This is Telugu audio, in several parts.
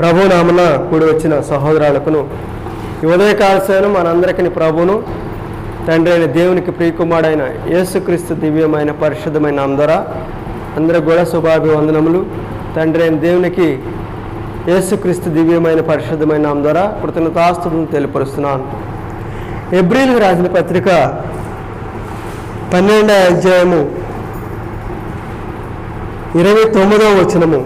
ప్రభునామన కూడి వచ్చిన సహోదరులకును ఈ ఉదయకాల సమయం మనందరికీ ప్రభువును తండ్రి అయిన దేవునికి ప్రియకుమారుడైన యేసుక్రీస్తు దివ్యమైన పరిశుద్ధమైన నామం ద్వారా అందరికి కూడా శుభాభివందనములు. తండ్రి అయిన దేవునికి యేసుక్రీస్తు దివ్యమైన పరిశుద్ధమైన నామం ద్వారా కృతజ్ఞతాస్తుతులను తెలియపరుస్తున్నాను. హెబ్రీయులకు రాసిన పత్రిక 12వ అధ్యాయము 29వ వచనము,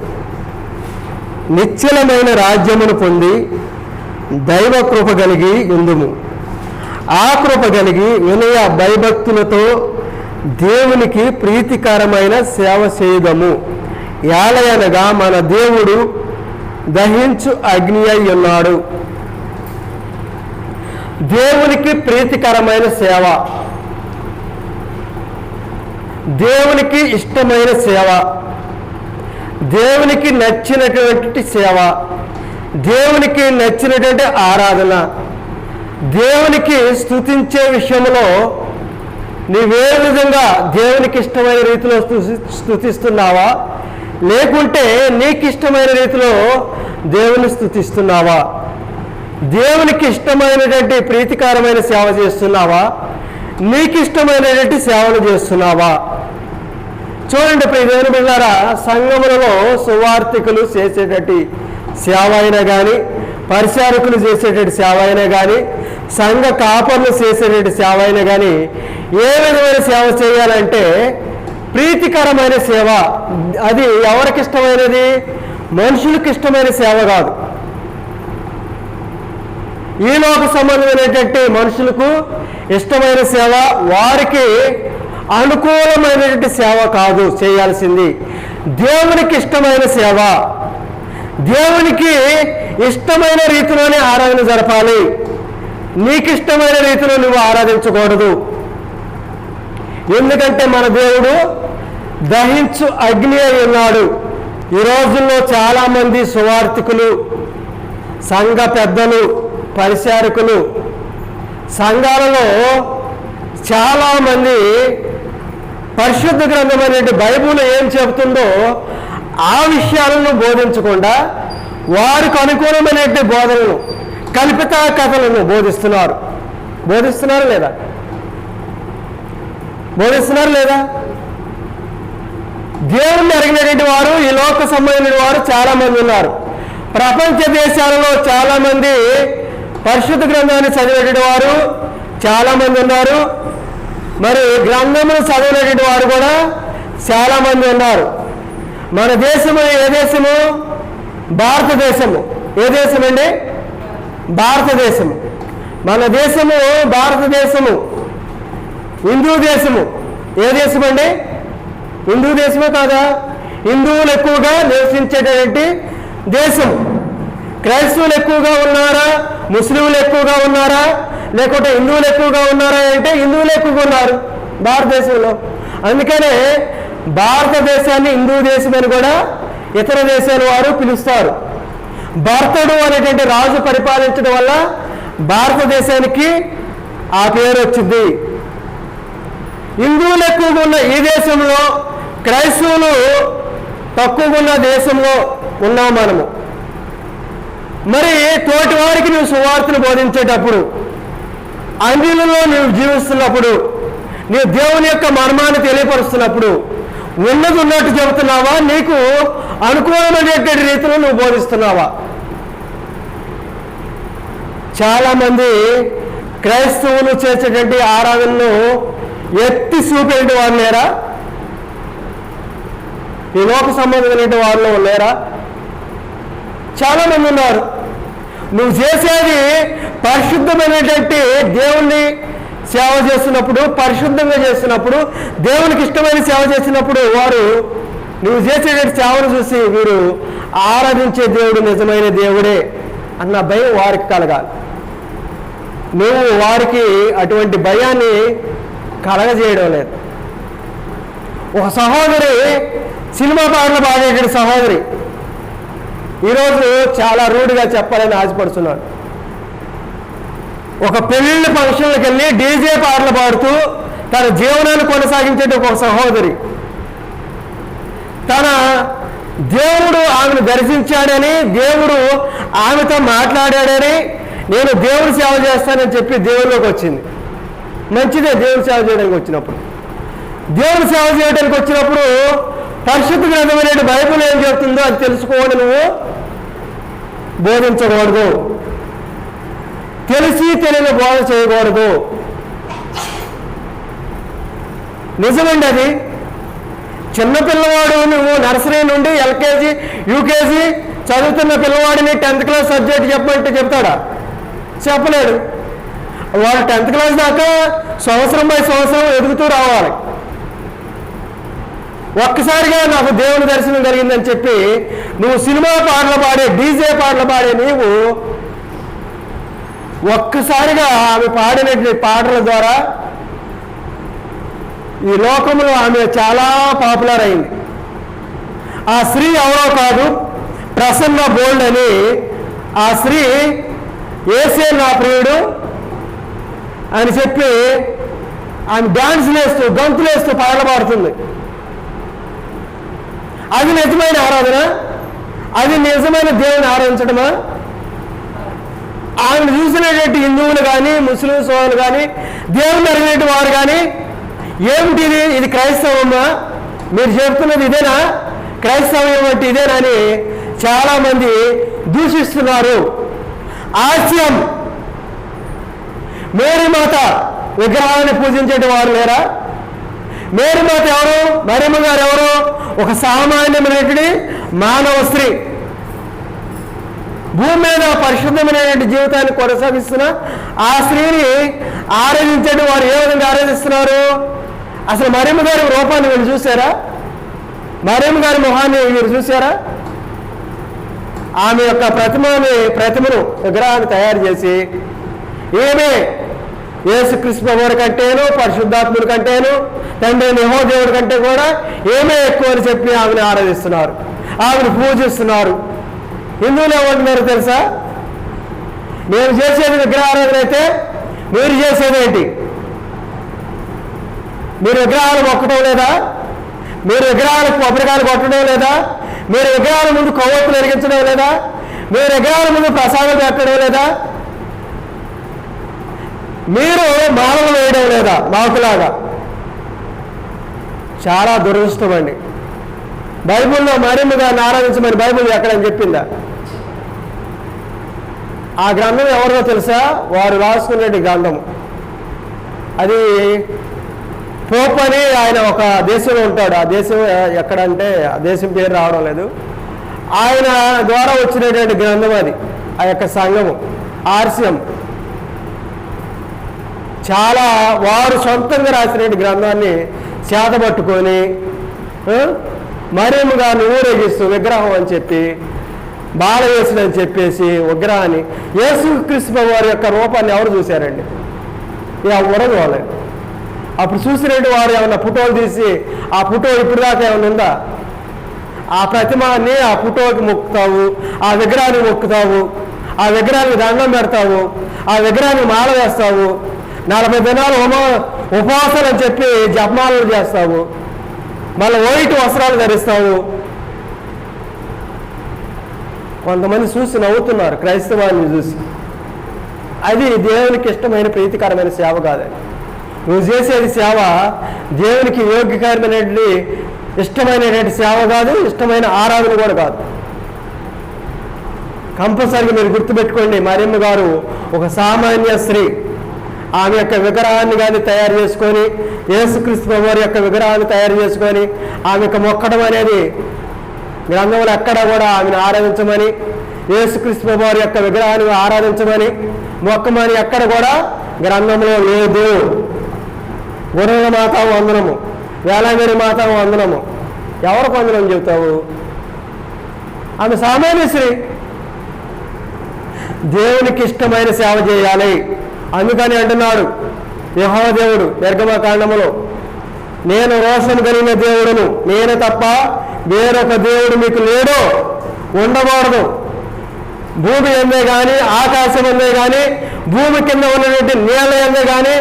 నిశ్చలమైన రాజ్యమును పొంది దైవ కృప కలిగి ఉందుము. ఆ కృప కలిగి వినయ భయభక్తులతో దేవునికి ప్రీతికరమైన సేవ చేయుదము. యాలయనగా మన దేవుడు దహించు అగ్ని అయి ఉన్నాడు. దేవునికి ప్రీతికరమైన సేవ, దేవునికి ఇష్టమైన సేవ, దేవునికి నచ్చినటువంటి సేవ, దేవునికి నచ్చినటువంటి ఆరాధన, దేవునికి స్తుతించే విషయంలో నీవే విధంగా దేవునికి ఇష్టమైన రీతిలో స్తుతిస్తున్నావా, లేకుంటే నీకు ఇష్టమైన రీతిలో దేవుని స్తుతిస్తున్నావా? దేవునికి ఇష్టమైనటువంటి ప్రీతికరమైన సేవ చేస్తున్నావా, నీకు ఇష్టమైనటువంటి సేవలు చేస్తున్నావా? చూడండి ప్రియ దేవుని బిడ్డలారా, సంఘములలో సువార్థికులు చేసేటటువంటి సేవ అయినా కానీ, పరిచారకులు చేసేటటువంటి సేవ అయినా కానీ, సంఘ కాపర్లు చేసేటటువంటి సేవ అయినా కానీ, ఏ విధమైన సేవ చేయాలంటే ప్రీతికరమైన సేవ. అది ఎవరికి ఇష్టమైనది? మనుషులకు ఇష్టమైన సేవ కాదు. ఈ లోక సంబంధమైనటువంటి మనుషులకు ఇష్టమైన సేవ, వారికి అనుకూలమైనటువంటి సేవ కాదు చేయాల్సింది. దేవునికి ఇష్టమైన సేవ, దేవునికి ఇష్టమైన రీతిలోనే ఆరాధన జరపాలి. నీకు ఇష్టమైన రీతిలో నువ్వు ఆరాధించకూడదు. ఎందుకంటే మన దేవుడు దహించు అగ్ని అయి ఉన్నాడు. ఈ రోజుల్లో చాలామంది సువార్థికులు, సంఘ పెద్దలు, పరిచారకులు, సంఘాలలో చాలామంది పరిశుద్ధ గ్రంథమైనటువంటి బైబిల్ ఏం చెబుతుందో ఆ విషయాలను బోధించకుండా వారికి అనుకూలమైనటువంటి బోధనలు, కల్పిత కథలను బోధిస్తున్నారు. బోధిస్తున్నారు లేదా? బోధిస్తున్నారు లేదా? దేవుణ్ణి ఎరిగినటువంటి వారు, ఈ లోక సంబంధించిన వారు చాలామంది ఉన్నారు. ప్రపంచ దేశాలలో చాలామంది పరిశుద్ధ గ్రంథాన్ని చదివేటువంటి వారు చాలామంది ఉన్నారు. మరి గ్రంథమును చదివినటువంటి వారు కూడా చాలామంది ఉన్నారు. మన దేశము ఏ దేశము? భారతదేశము. ఏ దేశం అండి? భారతదేశము. మన దేశము భారతదేశము. హిందూ దేశము. ఏ దేశం అండి? హిందూ దేశమే కాదా? హిందువులు ఎక్కువగా నివసించేటటువంటి దేశము. క్రైస్తవులు ఎక్కువగా ఉన్నారా, ముస్లింలు ఎక్కువగా ఉన్నారా, లేకుంటే హిందువులు ఎక్కువగా ఉన్నారా అంటే హిందువులు ఎక్కువగా ఉన్నారు భారతదేశంలో. అందుకనే భారతదేశాన్ని హిందూ దేశం అని కూడా ఇతర దేశాల వారు పిలుస్తారు. భరతుడు అనేటువంటి రాజు పరిపాలించడం వల్ల భారతదేశానికి ఆ పేరు వచ్చింది. హిందువులు ఎక్కువగా ఉన్న ఈ దేశంలో, క్రైస్తవులు తక్కువగా ఉన్న దేశంలో ఉన్నాం మనము. మరి తోటి వారికి నువ్వు సువార్తను బోధించేటప్పుడు, అన్యులలో నువ్వు జీవిస్తున్నప్పుడు, నీవు దేవుని యొక్క మర్మాన్ని తెలియపరుస్తున్నప్పుడు ఉన్నది ఉన్నట్టు చెబుతున్నావా, నీకు అనుకూలమైనటువంటి రీతిలో నువ్వు బోధిస్తున్నావా? చాలామంది క్రైస్తవులు చేసేటువంటి ఆరాధనను ఎత్తి చూపేటువంటి వారు లేరా? ఈ లోక సంబంధమైనటువంటి వారిలో లేరా? చాలామంది ఉన్నారు. నువ్వు చేసేది పరిశుద్ధమైనటువంటి దేవుణ్ణి సేవ చేస్తున్నప్పుడు, పరిశుద్ధంగా చేస్తున్నప్పుడు, దేవునికి ఇష్టమైన సేవ చేసినప్పుడు వారు నువ్వు చేసేటువంటి సేవను చూసి వీరు ఆరాధించే దేవుడు నిజమైన దేవుడే అన్న భయం వారికి కలగాలి. నువ్వు వారికి అటువంటి భయాన్ని కలగజేయడం లేదు. ఒక సహోదరి, సినిమా పాటలు పాడేటువంటి సహోదరి, ఈరోజు చాలా రూడ్గా చెప్పాలని ఆశపడుతున్నాను. ఒక పెళ్ళిళ్ళ ఫంక్షన్లకు వెళ్ళి డీజే పాటలు పాడుతూ తన జీవనాన్ని కొనసాగించే ఒక సహోదరి తన దేవుడు ఆమెను దర్శించాడని, దేవుడు ఆమెతో మాట్లాడాడని, నేను దేవుడి సేవ చేస్తానని చెప్పి దేవుడిలోకి వచ్చింది. మంచిదే దేవుడి సేవ చేయడానికి వచ్చినప్పుడు. దేవుడి సేవ చేయడానికి వచ్చినప్పుడు పరిశుద్ధ గ్రంథమైన బైబిల్ ఏం చెప్తుందో అది తెలుసుకోవాలి. నువ్వు బోధించకూడదు, తెలిసి తెలియని బోధ చేయకూడదు. నిజమండి అది. చిన్నపిల్లవాడు నువ్వు నర్సరీ నుండి ఎల్కేజీ యూకేజీ చదువుతున్న పిల్లవాడిని 10th క్లాస్ సబ్జెక్ట్ చెప్పమంటే చెప్తాడా? చెప్పలేడు. వాడు 10th క్లాస్ దాకా సంవత్సరం బై సంవత్సరం ఎదుగుతూ రావాలి. ఒక్కసారిగా నాకు దేవుని దర్శనం జరిగిందని చెప్పి నువ్వు సినిమా పాటలు పాడే, డీజే పాటలు పాడే నీవు ఒక్కసారిగా ఆమె పాడినటువంటి పాటల ద్వారా ఈ లోకంలో ఆమె చాలా పాపులర్ అయింది. ఆ స్త్రీ ఎవరో కాదు, ప్రసన్న బోల్డ్ అని. ఆ స్త్రీ యేసే నా ప్రియుడు అని చెప్పి ఆమె డాన్సులు వేస్తూ గంతులు వేస్తూ పాటలు పాడుతుంది. అది నిజమైన ఆరాధన? అది నిజమైన దేవుని ఆరాధించడమా? ఆమెను చూసినటువంటి హిందువులు కానీ ముస్లిమ్స్ వాళ్ళు కానీ దేవుని అడిగినటువంటి వారు కానీ ఏమిటిది, ఇది క్రైస్తవమా, మీరు చెప్తున్నది ఇదేనా, క్రైస్తవం అంటే ఇదేనని చాలామంది దూషిస్తున్నారు. హాస్యం. మేరీ మాత విగ్రహాన్ని పూజించే వారు లేరా? మేరీ మాత ఎవరు? మరియమ్మ గారు ఎవరు? ఒక సామాన్యమైనటువంటి మానవ స్త్రీ, భూమి మీద పరిశుద్ధమైనటువంటి జీవితాన్ని కొనసాగిస్తున్న ఆ స్త్రీని ఆరాధించే వారు ఏ విధంగా ఆరాధిస్తున్నారు? అసలు మరియమ్మ గారి రూపాన్ని మీరు చూసారా? మరియమ్మ గారి మొహాన్ని మీరు చూసారా? ఆమె యొక్క ప్రతిమను విగ్రహాన్ని తయారు చేసి ఏమే యేసుక్రీస్తు ప్రభువుడి కంటేను, పరిశుద్ధాత్ముడి కంటేను, తండ్రి యెహోవా కంటే కూడా ఏమే ఎక్కువ అని చెప్పి ఆమెను ఆరాధిస్తున్నారు, ఆమెను పూజిస్తున్నారు. హిందువులు ఏమంటున్నారు తెలుసా? మేము చేసేది విగ్రహారాధన అయితే మీరు చేసేది ఏంటి? మీరు విగ్రహాలు మొక్కడం లేదా? మీరు విగ్రహాలకు కొబ్బరికాయలు కొట్టడం లేదా? మీరు విగ్రహాల ముందు కొవ్వొత్తులు వెలిగించడం లేదా? మీరు విగ్రహాల ముందు ప్రసాదం పెట్టడం లేదా? మీరు మాలలు వేయడం లేదా మాకులాగా? చాలా దురదృష్టం అండి. బైబిల్లో మరియమ్మ గారిని ఆరాధించమని బైబిల్ ఎక్కడని చెప్పిందా? ఆ గ్రంథం ఎవరో తెలుసా? వారు రాసుకునే గ్రంథము. అది పోప్ అని ఆయన ఒక దేశంలో ఉంటాడు. ఆ దేశం ఎక్కడంటే ఆ దేశం పేరు రావడం లేదు. ఆయన ద్వారా వచ్చినటువంటి గ్రంథం అది. ఆ యొక్క సంఘము ఆర్సిఎం చాలా వారు సొంతంగా రాసినటువంటి గ్రంథాన్ని చేతబట్టుకొని మరియమ్మ గారిని ఊరేగిస్తూ విగ్రహం అని చెప్పి బాలయేసుని చెప్పేసి విగ్రహాన్ని, యేసుక్రీస్తు వారి యొక్క రూపాన్ని ఎవరు చూశారండి? ఎవరు చూడలేదు. అప్పుడు చూసినట్టు వారు ఏమన్నా ఫోటోలు తీసి ఆ ఫోటో ఇప్పుడు దాకా ఏమైనా ఉందా? ఆ ప్రతిమాన్ని ఆ ఫోటోకి మొక్కుతావు, ఆ విగ్రహాన్ని మొక్కుతావు, ఆ విగ్రహానికి దండం పెడతావు, ఆ విగ్రహాన్ని మాల వేస్తావు, 40 దినాలు ఉపవాసాలు అని చెప్పి జపమాలలు చేస్తావు, మళ్ళీ వైట్ వస్త్రాలు ధరిస్తావు. కొంతమంది చూసి నవ్వుతున్నారు క్రైస్తవాన్ని చూసి. అది దేవునికి ఇష్టమైన ప్రీతికరమైన సేవ కాదని. నువ్వు చేసేది సేవ దేవునికి యోగ్యకరమైనటువంటి ఇష్టమైనటువంటి సేవ కాదు, ఇష్టమైన ఆరాధన కూడా కాదు. కంపల్సరీగా మీరు గుర్తుపెట్టుకోండి, మరియమ్మ గారు ఒక సామాన్య స్త్రీ. ఆమె యొక్క విగ్రహాన్ని కానీ తయారు చేసుకొని, యేసుక్రీస్తు ప్రభువారి యొక్క విగ్రహాన్ని తయారు చేసుకొని ఆమె యొక్క మొక్కడం అనేది గ్రంథంలో ఎక్కడ కూడా ఆమెను ఆరాధించమని, యేసుక్రీస్తు ప్రభువారి యొక్క విగ్రహాన్ని ఆరాధించమని మొక్కమని ఎక్కడ కూడా గ్రంథంలో లేదు. గురువుల మాత వందనము, వేలాంగిరి మాత వందనము, ఎవరికి వందనం చెబుతావు? ఆమె సామాన్య స్త్రీ. దేవునికి ఇష్టమైన సేవ చేయాలి. అందుకని అంటున్నాడు యెహోవా దేవుడు నిర్గమకాండములో, నేను రోషం కలిగిన దేవుడును, నేను తప్ప వేరొక దేవుడు మీకు లేడో, ఉండకూడదు. భూమి ఎందే కానీ, ఆకాశం ఎందే కానీ, భూమి కింద ఉన్నటువంటి నీళ్ళ ఎందే కానీ,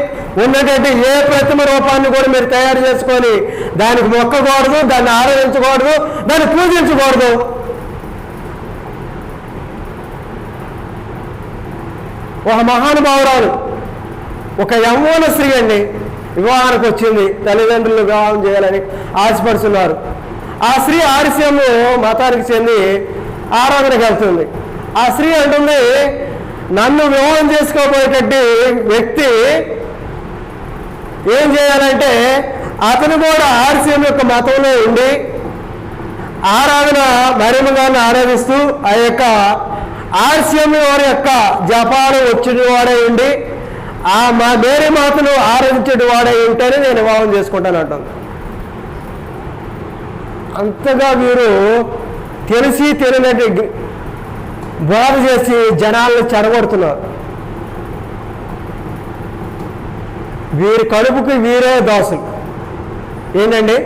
ఉన్నటువంటి ఏ ప్రతిమ రూపాన్ని కూడా మీరు తయారు చేసుకొని దానికి మొక్కకూడదు, దాన్ని ఆరాధించకూడదు, దాన్ని పూజించకూడదు. ఒక మహానుభావురాలు, ఒక యవ్వన స్త్రీ అండి, వివాహానికి వచ్చింది. తల్లిదండ్రులు వివాహం చేయాలని ఆశపడుతున్నారు. ఆ స్త్రీ ఆర్సిఎం మతానికి చెంది ఆరాధనకు వెళ్తుంది. ఆ స్త్రీ అంటుంది, నన్ను వివాహం చేసుకోబోయేటట్టు వ్యక్తి ఏం చేయాలంటే అతను కూడా ఆర్సిఎం యొక్క మతంలో ఉండి ఆరాధన మరిమగాన్ని ఆరాధిస్తూ ఆ యొక్క ఆర్సిఎం వారి యొక్క జపాలు వచ్చిన వాడే ఉండి మా మేరీ మాతను ఆరాధించేటి వాడే ఉంటేనే నేను వివాహం చేసుకుంటాను అంటుంది. అంతగా వీరు తెలిసి తెలియనట్టు బోధ చేసి జనాలను చెడగొడుతున్నారు. వీరి కడుపుకి వీరే దోసులు. ఏంటండి,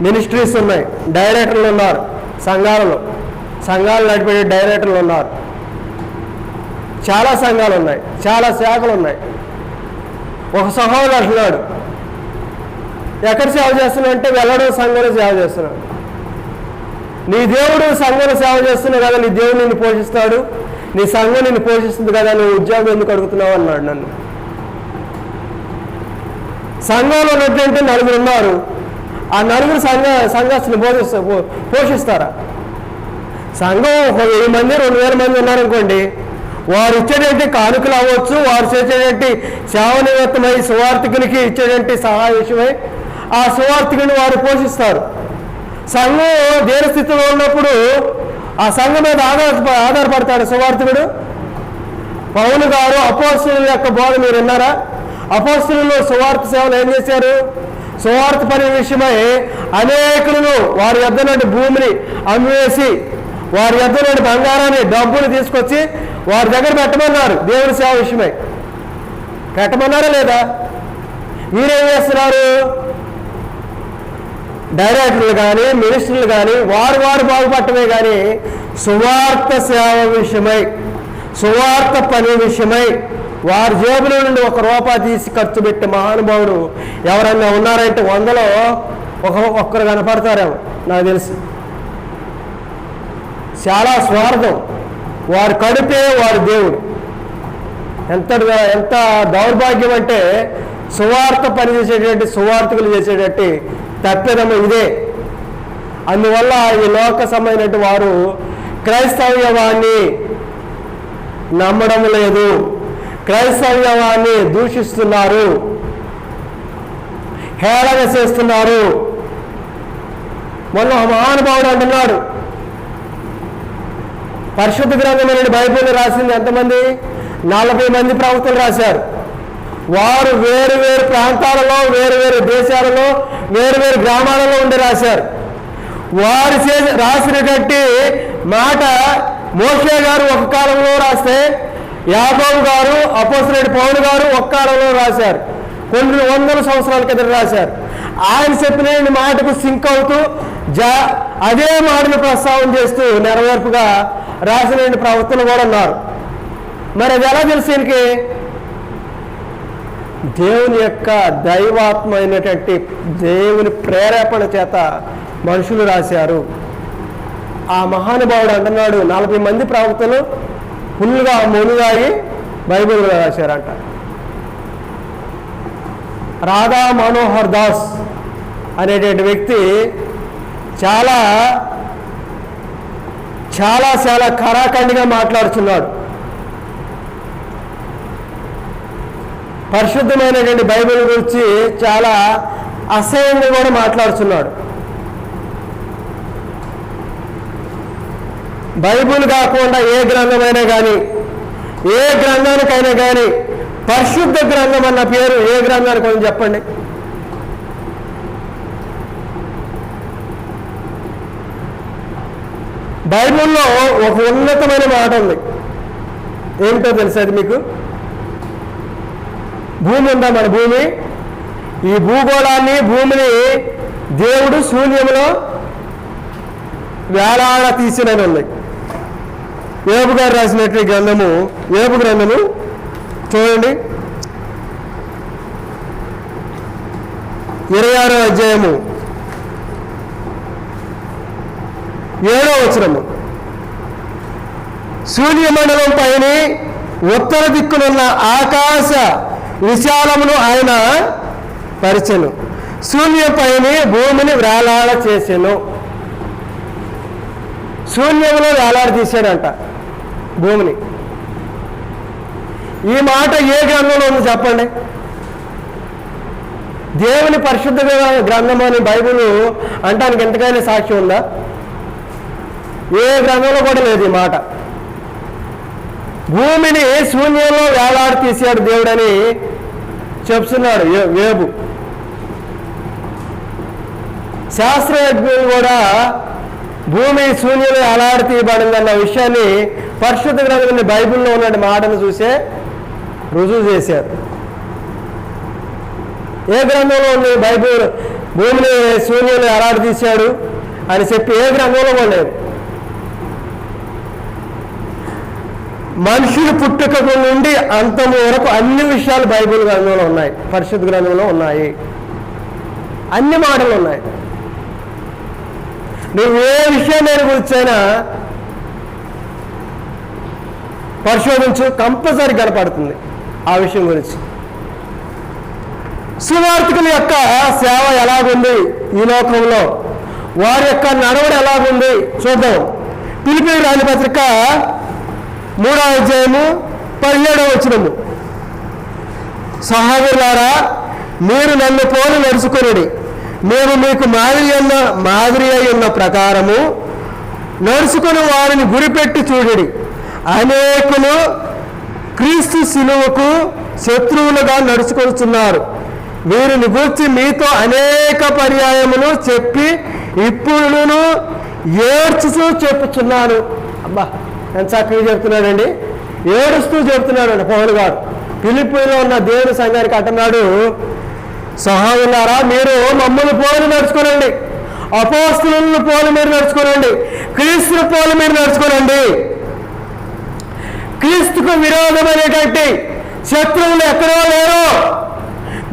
మినిస్ట్రీస్ ఉన్నాయి, డైరెక్టర్లు ఉన్నారు, సంఘాలు నడిపే డైరెక్టర్లు ఉన్నారు, చాలా సంఘాలు ఉన్నాయి, చాలా శాఖలు ఉన్నాయి. ఒక సహోదరుడు అంటున్నాడు, ఎక్కడ సేవ చేస్తున్నావు అంటే వెళ్ళడం సంఘంలో సేవ చేస్తున్నాడు. నీ దేవుడు సంఘంలో సేవ చేస్తున్నావు కదా, నీ దేవుడు నిన్ను పోషిస్తాడు, నీ సంఘం నిన్ను పోషిస్తుంది కదా, నువ్వు ఉద్యోగం ఎందుకు అడుగుతున్నావు అన్నాడు నన్ను. సంఘంలో ఉన్నటువంటి 4 ఉన్నారు. ఆ 4 సంఘస్థులు పోషిస్తారా? సంఘం 1000 మంది 2000 మంది ఉన్నారనుకోండి, వారు ఇచ్చేటువంటి కానుకలు అవ్వచ్చు, వారు చేసేటువంటి సేవ నిమిత్తమై సువార్థికులకి ఇచ్చేటువంటి సహాయ విషయమై ఆ సువార్థికుని వారు పోషిస్తారు. సంఘం దేని స్థితిలో ఉన్నప్పుడు ఆ సంఘం మీద ఆధారపడతాడు సువార్థికుడు. పౌలు గారు అపోస్తలుల యొక్క బోధ మీరు విన్నారా? అపోస్తలులు సువార్త సేవలు ఏం చేశారు? సువార్త పని విషయమై అనేకులను వారి యొద్ద నుండి భూమిని అమ్మివేసి వారి యొద్ద నుండి బంగారాన్ని డబ్బులు తీసుకొచ్చి వారి దగ్గర పెట్టమన్నారు. దేవుని సేవ విషయమై పెట్టమన్నారా లేదా? మీరేం చేస్తున్నారు? డైరెక్టర్లు కానీ మినిస్టర్లు కానీ వారు బాగుపడటమే కానీ సువార్త సేవ విషయమై సువార్త పని విషయమై వారి జేబుల నుండి ₹1 తీసి ఖర్చు పెట్టే మహానుభావుడు ఎవరన్నా ఉన్నారంటే 100లో ఒక్కరు కనపడతారేమో నాకు తెలుసు. చాలా స్వార్థం. వారి కడుపే వారి దేవుడు. ఎంత దౌర్భాగ్యం అంటే సువార్త పని చేసేటువంటి సువార్థకులు చేసేటట్టు తప్పిదము ఇదే. అందువల్ల ఈ లోక సంబంధించిన వారు క్రైస్తవ్యవాన్ని నమ్మడం లేదు, క్రైస్తవ్యవాన్ని దూషిస్తున్నారు, హేళన చేస్తున్నారు. మొన్న మహానుభావుడు అంటున్నాడు, పరిశుద్ధ గ్రంథమైన బైబిల్ రాసింది ఎంతమంది? 40 మంది ప్రవక్తలు రాశారు. వారు వేరు వేరు ప్రాంతాలలో, వేరు వేరు దేశాలలో, వేరు వేరు గ్రామాలలో ఉండి రాశారు. వారు రాసినటువంటి మాట మోషే గారు ఒక కాలంలో రాస్తే, యాకోబు గారు అపోస్తలుడైన పౌలు గారు ఒక కాలంలో రాశారు. కొన్ని 100 సంవత్సరాల కింద రాశారు. ఆయన చెప్పిన మాటకు సింక్ అవుతూ అదే మాటను ప్రస్తావన చేస్తూ నెరవేర్పుగా రాసిన ప్రవక్తలు కూడా ఉన్నారు. మరి అది ఎలా తెలుసు? ఈయనకి దేవుని యొక్క దైవాత్మ అయినటువంటి దేవుని ప్రేరేపణ చేత మనుషులు రాశారు. ఆ మహానుభావుడు అంటున్నాడు, 40 మంది ప్రవక్తలు ఫుల్గా మునుగాయి బైబిల్ రాశారంట. రాధా మనోహర్ దాస్ అనేటువంటి వ్యక్తి చాలా చాలా చాలా ఖరాఖండిగా మాట్లాడుతున్నాడు. పరిశుద్ధమైనటువంటి బైబిల్ గురించి చాలా అసహ్యంగా కూడా మాట్లాడుతున్నాడు. బైబిల్ కాకుండా ఏ గ్రంథమైనా కానీ, ఏ గ్రంథానికైనా కానీ పరిశుద్ధ గ్రంథం అన్న పేరు ఏ గ్రంథానికి కొంచెం చెప్పండి. బైబిల్లో ఒక ఉన్నతమైన మాట ఉంది. ఏమిటో తెలుసా అది మీకు? భూమి ఉందా? మన భూమి, ఈ భూగోళాన్ని, భూమిని దేవుడు శూన్యంలో వేలాడ తీసినని ఉంది. యోబు గారు రాసినటువంటి గ్రంథము, యోబు గ్రంథము చూడండి, 26వ అధ్యాయము 7వ వచనము. సూర్యమండలం పైన ఉత్తర దిక్కునున్న ఆకాశ విశాలమును ఆయన పరిచెను, శూన్యపైన భూమిని వేలాడ చేసెను. శూన్యంలో వేలాడ తీశాడంట భూమిని. ఈ మాట ఏ గ్రంథంలో ఉంది చెప్పండి? దేవుని పరిశుద్ధ గ్రంథం అని బైబిల్ అంటానికి ఎంతకైనా సాక్షి ఉందా? ఏ గ్రంథంలో కూడా లేదు ఈ మాట. భూమిని శూన్యంలో వేలాడి తీసాడు దేవుడని చెప్తున్నాడు యోబు. శాస్త్రజ్ఞులు కూడా భూమి శూన్యంలో వేలాడి తీయబడిందన్న విషయాన్ని పరిశుద్ధ గ్రంథం బైబిల్లో ఉన్న మాటను చూసే రుజువు చేశారు. ఏ గ్రంథంలో ఉంది బైబిల్ భూమిని శూన్యంలో వేలాడి తీశాడు అని చెప్పి ఏ గ్రంథంలో కూడా లేదు. మనుషులు పుట్టుక నుండి అంతము వరకు అన్ని విషయాలు బైబిల్ గ్రంథంలో ఉన్నాయి, పరిశుద్ధ గ్రంథంలో ఉన్నాయి, అన్ని మాటలు ఉన్నాయి. నువ్వు ఏ విషయాన్ని గురించైనా పరిశోధించు, కంపల్సరీ కనపడుతుంది ఆ విషయం గురించి. సువార్తికుల యొక్క సేవ ఎలాగుంది ఈ లోకంలో, వారి యొక్క నడవడి ఎలాగుంది చూద్దాం. ఫిలిప్పీయులకు రాసిన పత్రిక 3వ అధ్యాయము 17వ వచనము. సహోదరులారా, మీరు నన్ను పోలి నడుచుకొనుడి, మేము మీకు మాదిరి అయి ఉన్న ప్రకారము నడుచుకుని వారిని గురిపెట్టి చూడుడి. అనేకులు క్రీస్తు శిలువకు శత్రువులుగా నడుచుకొస్తున్నారు. వీరిని గూర్చి మీతో అనేక పర్యాయములు చెప్పి ఇప్పుడు ఏడ్చుతూ చెప్పుచున్నాను. అబ్బా, ఎంత చక్కగా చెప్తున్నాడండి, ఏడుస్తూ చెప్తున్నాడు పౌలు గారు. ఫిలిప్పీలో ఉన్న దేవుని సంఘానికి అంటున్నాడు, సహోదరులారా, మీరు మమ్మల్ని పోలి నడుచుకోనండి, అపోస్తలులను పోలి మీరు నడుచుకోనండి, క్రీస్తుని పోలి మీరు నడుచుకోనండి. క్రీస్తుకు విరోధమైనటువంటి శత్రువులు ఎక్కడో లేరు,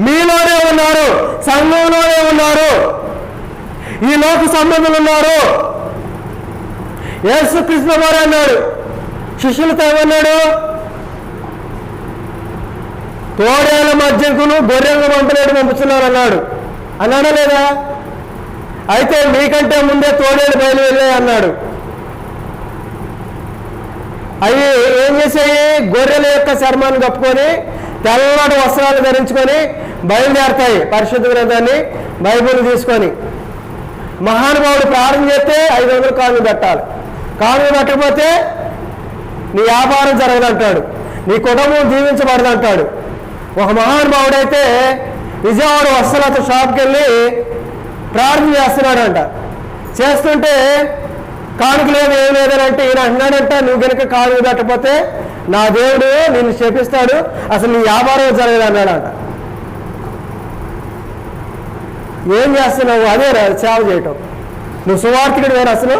మీలోనే ఉన్నారు, సంఘంలోనే ఉన్నారు, ఈ లోక సంబంధులు ఉన్నారు. యేసుక్రీస్తు వారు అన్నాడు, శిష్యులతో ఏమన్నాడు? తోడేళ్ల మధ్యకును గొర్రెలను పంపుతున్నారు అన్నాడు. అన్నాడా లేదా? అయితే మీకంటే ముందే తోడేళ్ళు బయలు వెళ్ళాయి అన్నాడు. అవి ఏం చేసాయి? గొర్రెల యొక్క చర్మాన్ని కప్పుకొని తెల్లటి వస్త్రాలు ధరించుకొని బయలుదేరతాయి పరిశుద్ధ గ్రంథాన్ని బైబిల్ తీసుకొని. మహానుభావుడు ప్రారంభం చేస్తే 500 కానుక పెట్టాలి, కానుక పెట్టకపోతే నీ వ్యాపారం జరగదంటాడు, నీ కుటుంబం దీవించబడదంటాడు. ఒక మహానుభావుడైతే విజయవాడ వస్త్రాలతో షాప్కి వెళ్ళి ప్రార్థన చేస్తున్నాడంట. చేస్తుంటే కానుక లేదు, ఏం లేదని అంటే ఈయన అన్నాడంట, నువ్వు కనుక కానుక పెట్టకపోతే నా దేవుడు నిన్ను శపిస్తాడు, అసలు నీ వ్యాపారం జరగదు అన్నాడంట. ఏం చేస్తున్నావు? అదే సేవ చేయటం. నువ్వు సువార్థికుడు వేరు. అసలు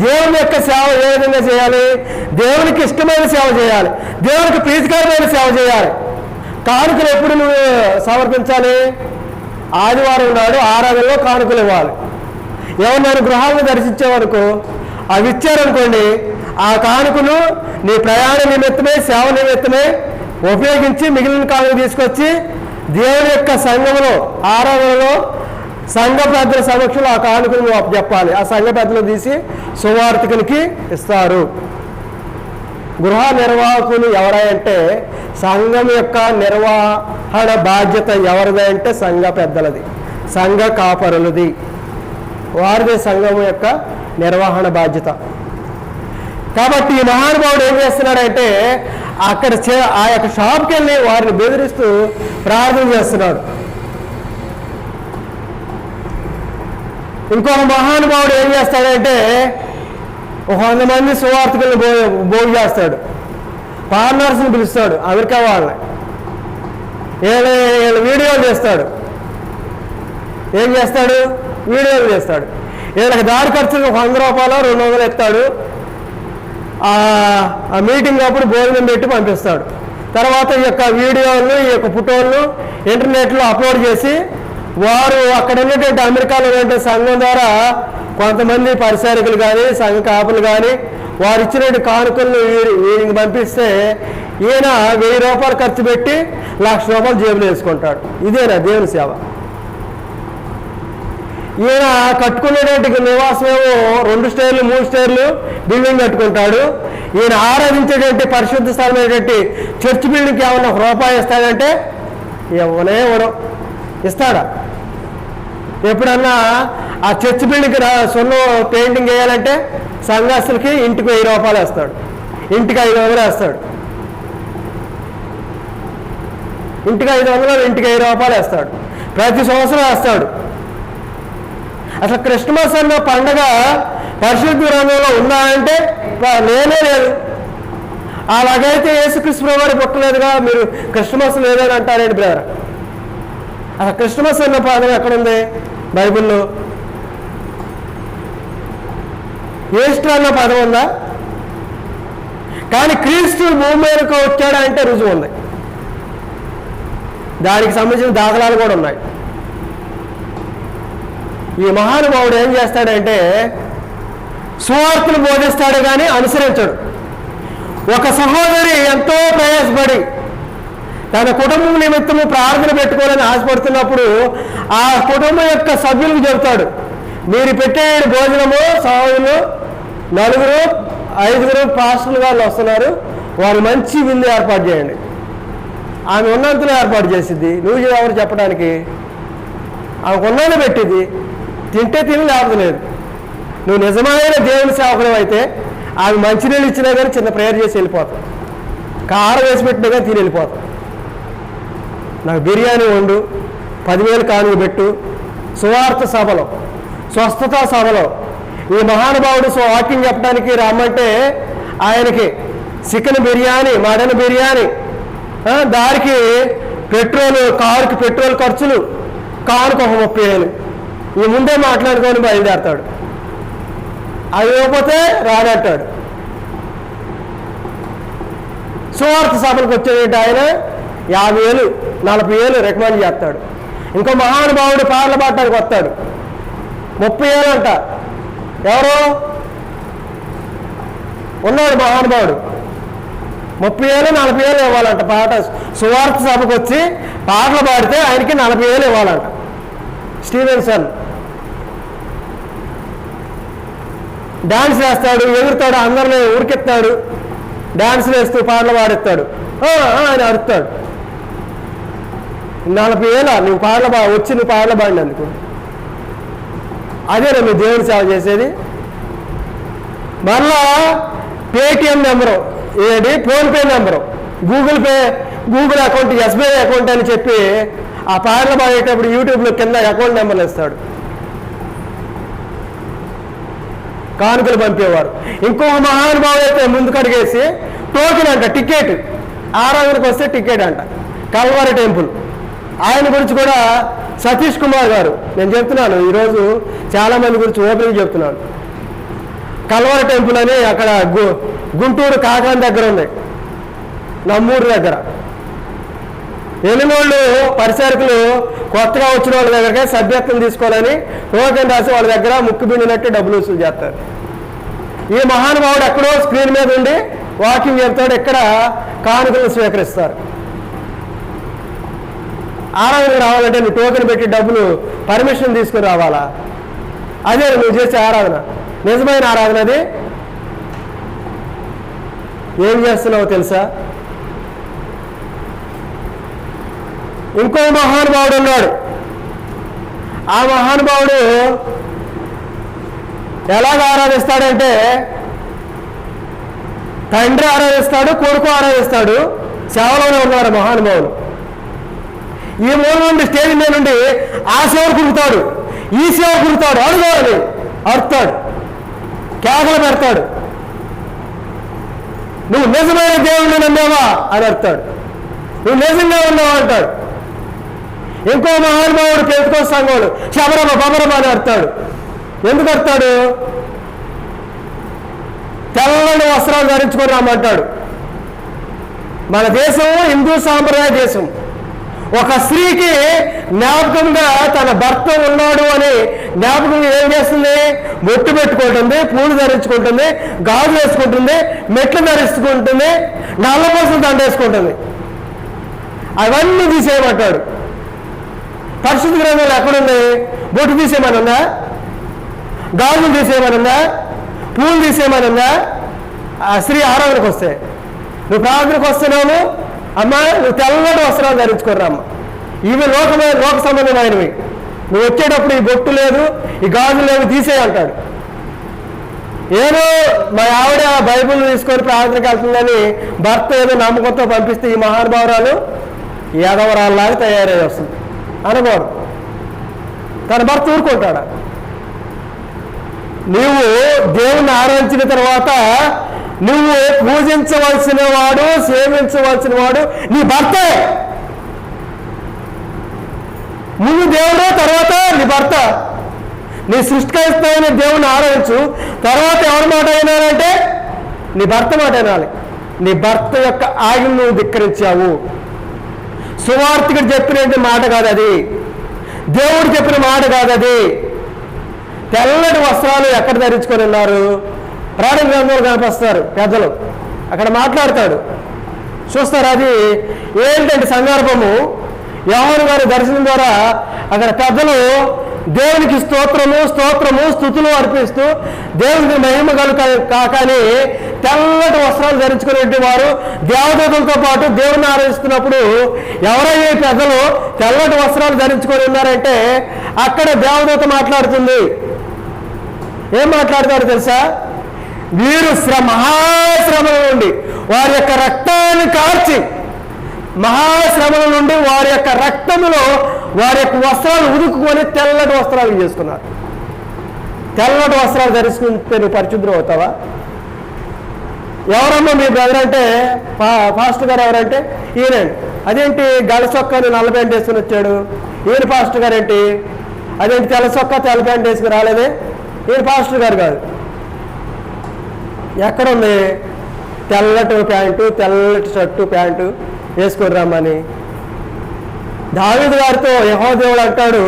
దేవుని యొక్క సేవ ఏ విధంగా చేయాలి? దేవునికి ఇష్టమైన సేవ చేయాలి, దేవునికి ప్రీతికరమైన సేవ చేయాలి. కానుకలు ఎప్పుడు నువ్వు సమర్పించాలి? ఆదివారం నాడు ఆరాధనలో కానుకలు ఇవ్వాలి. ఎవరినైనా గృహాలను దర్శించేవనుకో అవి ఇచ్చారనుకోండి, ఆ కానుకను నీ ప్రయాణ నిమిత్తమే సేవ నిమిత్తమే ఉపయోగించి మిగిలిన కానుక తీసుకొచ్చి దేవుని యొక్క సంఘంలో ఆరాధనలో సంఘ పెద్దల సమక్షంలో ఆ కానుకను నువ్వు చెప్పాలి. ఆ సంఘ పెద్దలు తీసి సువార్థికునికి ఇస్తారు. గృహ నిర్వాహకులు ఎవరంటే సంఘం యొక్క నిర్వహణ బాధ్యత ఎవరిదంటే సంఘ పెద్దలది, సంఘ కాపరులది, వారిదే సంఘం యొక్క నిర్వహణ బాధ్యత. కాబట్టి ఈ మహానుభావుడు ఏం చేస్తున్నాడంటే అక్కడ ఆ యొక్క షాప్కి వెళ్ళి వారిని బెదిరిస్తూ ప్రార్థన చేస్తున్నాడు. ఇంకొక మహానుభావుడు ఏం చేస్తాడంటే 100 మంది సువార్థికులను భోగి చేస్తాడు, పార్ట్నర్స్ని పిలుస్తాడు, అమెరికా వాళ్ళని. వీళ్ళు వీడియోలు చేస్తాడు. ఏం చేస్తాడు? వీడియోలు చేస్తాడు. వీళ్ళకి దారి ఖర్చులు 100 రూపాయలు 200 ఎత్తాడు. ఆ మీటింగ్ అప్పుడు భోజనం పెట్టి పంపిస్తాడు. తర్వాత ఈ యొక్క వీడియోలను, ఈ యొక్క ఫోటోలను ఇంటర్నెట్లో అప్లోడ్ చేసి వారు అక్కడ ఉన్నటువంటి అమెరికాలో ఉన్నటువంటి సంఘం ద్వారా కొంతమంది పరిచారకులు కానీ సంఘ కాపులు కానీ వారు ఇచ్చినటువంటి కానుకలను వీరికి పంపిస్తే ఈయన 1000 రూపాయలు ఖర్చు పెట్టి 1,00,000 రూపాయలు జేబులు వేసుకుంటాడు. ఇదేనా దేవుని సేవ? ఈయన కట్టుకునేటువంటి నివాసం ఏమో 2 స్టేర్లు 3 స్టేర్లు బిల్డింగ్ కట్టుకుంటాడు. ఈయన ఆరాధించేటువంటి పరిశుద్ధ స్థలమైనటువంటి చర్చ్ బిల్డింగ్కి ఏమన్నా రూపాయి ఇస్తాడంటే ఎవనే ఇవ్వడం. ఇస్తాడా? ఎప్పుడన్నా ఆ చర్చ్ బిల్డింగ్కి సున్నం పెయింటింగ్ వేయాలంటే సంఘస్థులకి ఇంటికి 1000 రూపాయలు వేస్తాడు, ఇంటికి 500 వేస్తాడు, ఇంటికి 500, ఇంటికి 1000 రూపాయలు వేస్తాడు, ప్రతి సంవత్సరం వేస్తాడు. అసలు క్రిస్మస్ అన్న పండగ పరిశుద్ధ గ్రంథంలో ఉందా అంటే లేనే లేదు. అలాగైతే యేసుక్రీస్తు ప్రభువు పుట్టలేదుగా, మీరు క్రిస్మస్ లేదని అంటారేంటి బ్రదర్? అసలు క్రిస్మస్ అన్న పదం ఎక్కడుంది బైబిల్లో? ఈస్టర్ అన్న పదం ఉందా? కానీ క్రీస్తు భూమి మీదకు వచ్చాడా అంటే రుజువు ఉంది. దానికి సంబంధించిన దాఖలాలు కూడా ఉన్నాయి. ఈ మహానుభావుడు ఏం చేస్తాడంటే సువార్తను బోధిస్తాడు కానీ అనుసరించడు. ఒక సహోదరి ఎంతో ప్రయాసపడి తన కుటుంబం నిమిత్తము ప్రార్థన పెట్టుకోవాలని ఆశపడుతున్నప్పుడు ఆ కుటుంబం యొక్క సభ్యులకు చెబుతాడు, మీరు పెట్టే భోజనము సహోదరులు 4, 5 పాస్టర్లు వాళ్ళు వస్తున్నారు, వారు మంచి విందు ఏర్పాటు చేయండి. ఆమె ఉన్నంతలో ఏర్పాటు చేసిద్ది, నువ్వు ఎవరు చెప్పడానికి? ఆమెకు ఉన్నది పెట్టింది, తింటే తిని లేకపోతే లేదు. నువ్వు నిజమైన దేవుని సేవకుడు అయితే ఆమె మంచినీళ్ళు ఇచ్చినా కానీ చిన్న ప్రేయర్ చేసి వెళ్ళిపోతావు, కారం వేసి పెట్టినా కానీ తిని వెళ్ళిపోతావు. నాకు బిర్యానీ వండు, 10,000 కానుక పెట్టు, సువార్త సభలో స్వస్థతా సభలో ఈ మహానుభావుడు వాకింగ్ చెప్పడానికి రమ్మంటే ఆయనకి చికెన్ బిర్యానీ, మటన్ బిర్యానీ, దానికి పెట్రోల్, కారుకి పెట్రోల్ ఖర్చులు, కారుకు ఒక 30,000 ఈ ముందే మాట్లాడుకొని బయలుదేరతాడు. అది ఇవ్వకపోతే రానంటాడు. సువార్త సభలకు వచ్చేటట్టు ఆయన 50,000, 40,000 రికమెండ్ చేస్తాడు. ఇంకో మహానుభావుడు పాటలు పాడటానికి వస్తాడు, 30,000 అంట. ఎవరు ఉన్నాడు మహానుభావుడు, 30,000, 40,000 ఇవ్వాలంట. పాట సువార్త సభకు వచ్చి పాటలు పాడితే ఆయనకి 40,000 ఇవ్వాలంట. స్టీవెన్సన్ డాన్స్ వేస్తాడు, ఎగురుతాడు, అందరినీ ఉరికెత్తాడు, డాన్స్ వేస్తూ పాటలు పాడిస్తాడు, ఆయన అరుస్తాడు. 40,000 నువ్వు పాటలు వచ్చి నువ్వు పాటలు పాడినందుకు. అదేనా మీ దేవుని సేవ చేసేది? మళ్ళా పేటిఎం నెంబరు ఏది, PhonePe number, Google account, SBI account అని చెప్పి ఆ పాటలు పాడేటప్పుడు యూట్యూబ్లో కింద అకౌంట్ నెంబర్లు ఇస్తాడు. కానుకలు పంపేవారు. ఇంకొక మహానుభావుడు అయితే ముందుకు అడిగేసి టోకెన్ అంట, టికెట్, ఆరాధనకు వస్తే టికెట్ అంట. కల్వారి టెంపుల్, ఆయన గురించి కూడా సతీష్ కుమార్ గారు నేను చెప్తున్నాను, ఈరోజు చాలామంది గురించి ఓపెనింగ్ చెప్తున్నాను. కల్వారి టెంపుల్ అని అక్కడ గుంటూరు కాకాని దగ్గర ఉంది, నమ్మూరు దగ్గర. వెళ్ళిన వాళ్ళు పరిచారకులు కొత్తగా వచ్చిన వాళ్ళ దగ్గరకే సభ్యత్వం తీసుకోవాలని టోకెన్ రాసి వాళ్ళ దగ్గర ముక్కు పిండినట్టు డబ్బులు వసూలు చేస్తారు. ఈ మహానుభావుడు ఎక్కడో స్క్రీన్ మీద ఉండి వాకింగ్ చెప్తాడు, ఎక్కడ కానుకలను స్వీకరిస్తారు. ఆరాధన రావాలంటే నువ్వు టోకెన్ పెట్టి డబ్బులు పర్మిషన్ తీసుకుని రావాలా? అదే నువ్వు చేసే ఆరాధన, నిజమైన ఆరాధన. అది ఏం చేస్తున్నావో తెలుసా? ఇంకో మహానుభావుడు ఉన్నాడు. ఆ మహానుభావుడు ఎలాగ ఆరాధిస్తాడంటే తండ్రి ఆరాధిస్తాడు, కొడుకు ఆరాధిస్తాడు, సేవలోనే ఉన్నాడు మహానుభావుడు. ఈ మూల నుండి స్టేజ్ మీద నుండి ఆ సేవ కురుతాడు, ఈ సేవ కురుతాడు, అడుగుని అరుతాడు, కేకలు పెడతాడు, నువ్వు నిజమైన దేవుడిని నమ్మావా అని అరుతాడు, నువ్వు నిజంగా ఉన్నావా అంటాడు. ఇంకో మహానుభావుడు పెంతుకోస్తు సంఘంలో శబరమ బబరమ అని అరుతాడు. ఎందుకు అరుతాడు? తెల్లని వస్త్రాలు ధరించుకొని రమ్మంటాడు. మన దేశం హిందూ సాంప్రదాయ దేశం. ఒక స్త్రీకి జ్ఞాపకంగా తన భర్త ఉన్నాడు అని జ్ఞాపకంగా ఏం చేస్తుంది? బొట్టు పెట్టుకుంటుంది, పూలు ధరించుకుంటుంది, గాజులు వేసుకుంటుంది, మెట్లు ధరించుకుంటుంది, నల్ల కోసం దండ వేసుకుంటుంది. అవన్నీ తీసేయమంటాడు. పరిశుద్ధ గ్రంథంలో ఎక్కడుంది? బొట్టు తీసేయమని ఉందా? గాజులు తీసేయమని ఉందా? పూలు తీసేయమని ఉందా? ఆ స్త్రీ ఆరాధనకు వస్తే, నువ్వు ప్రార్థనకు వస్తున్నావు అమ్మ, నువ్వు తెల్లటి వస్త్రాలు ధరించుకోర్రా అమ్మ, ఇవి లోక సంబంధమైనవి, నువ్వు వచ్చేటప్పుడు ఈ బొట్టు లేదు, ఈ గాజులు లేవు, తీసేయి అంటాడు. ఏదో మా ఆవిడ బైబిల్ తీసుకొని ప్రార్థనకి వెళ్తుందని భర్త ఏదో నమ్మకంతో పంపిస్తే ఈ మహానుభావురాలు యాదవరాల్లాగా తయారై వస్తుంది అనకూడదు. తన భర్త ఊరుకుంటాడా? నువ్వు దేవుణ్ణి ఆరాధించిన తర్వాత నువ్వు పూజించవలసిన వాడు, సేవించవలసిన వాడు నీ భర్తే. ముందు దేవుడు, తర్వాత నీ భర్త. నీ సృష్టికర్తైన దేవుణ్ణి ఆరాధించు, తర్వాత ఎవరి మాట అయినారంటే నీ భర్త మాట వినాలి. నీ భర్త యొక్క ఆజ్ఞను నువ్వు ధిక్కరించావు. సువార్తికుడు చెప్పిన మాట కాదు అది, దేవుడు చెప్పిన మాట కాదు అది. తెల్లటి వస్త్రాలు ఎక్కడ ధరించుకొని ఉన్నారు? ప్రాణ గ్రంథంలో కనిపిస్తారు పెద్దలు, అక్కడ మాట్లాడతాడు, చూస్తారు. అది ఏంటంటే సందర్భము, యోహాను గారి దర్శనం ద్వారా అక్కడ పెద్దలు దేవునికి స్తోత్రము స్తుతులు అర్పిస్తూ దేవునికి మహిమ కాకని తెల్లటి వస్త్రాలు ధరించుకునే వారు దేవదూతలతో పాటు దేవుని ఆరాధిస్తున్నప్పుడు ఎవరైతే పెద్దలు తెల్లటి వస్త్రాలు ధరించుకొని ఉన్నారంటే అక్కడ దేవదూత మాట్లాడుతుంది. ఏం మాట్లాడతారు తెలుసా? వీరు మహాశ్రమల నుండి వారి యొక్క రక్తాన్ని కార్చి, మహాశ్రమల నుండి వారి యొక్క రక్తములో వారి యొక్క వస్త్రాలు ఉదుకుకొని తెల్లటి వస్త్రాలు చేసుకున్నారు. తెల్లటి వస్త్రాలు ధరించుకుంటే నువ్వు పరిశుద్ధం అవుతావా? ఎవరమ్మా మీ బ్రదర్ అంటే, పాస్టర్ గారు ఎవరంటే ఈయనండి. అదేంటి గల చొక్కాని నల్ల ప్యాంట్ వేసుకుని వచ్చాడు? ఈయన పాస్టర్ గారు ఏంటి? అదేంటి తెల్ల చొక్కా తెల్ల ప్యాంట్ వేసుకుని రాలేదే? ఈయన పాస్టర్ గారు కాదు. ఎక్కడుంది తెల్లటి ప్యాంటు, తెల్లటి షర్టు ప్యాంటు వేసుకొని రమ్మని? దావీదు గారితో యెహోవా దేవుడు అంటాడు,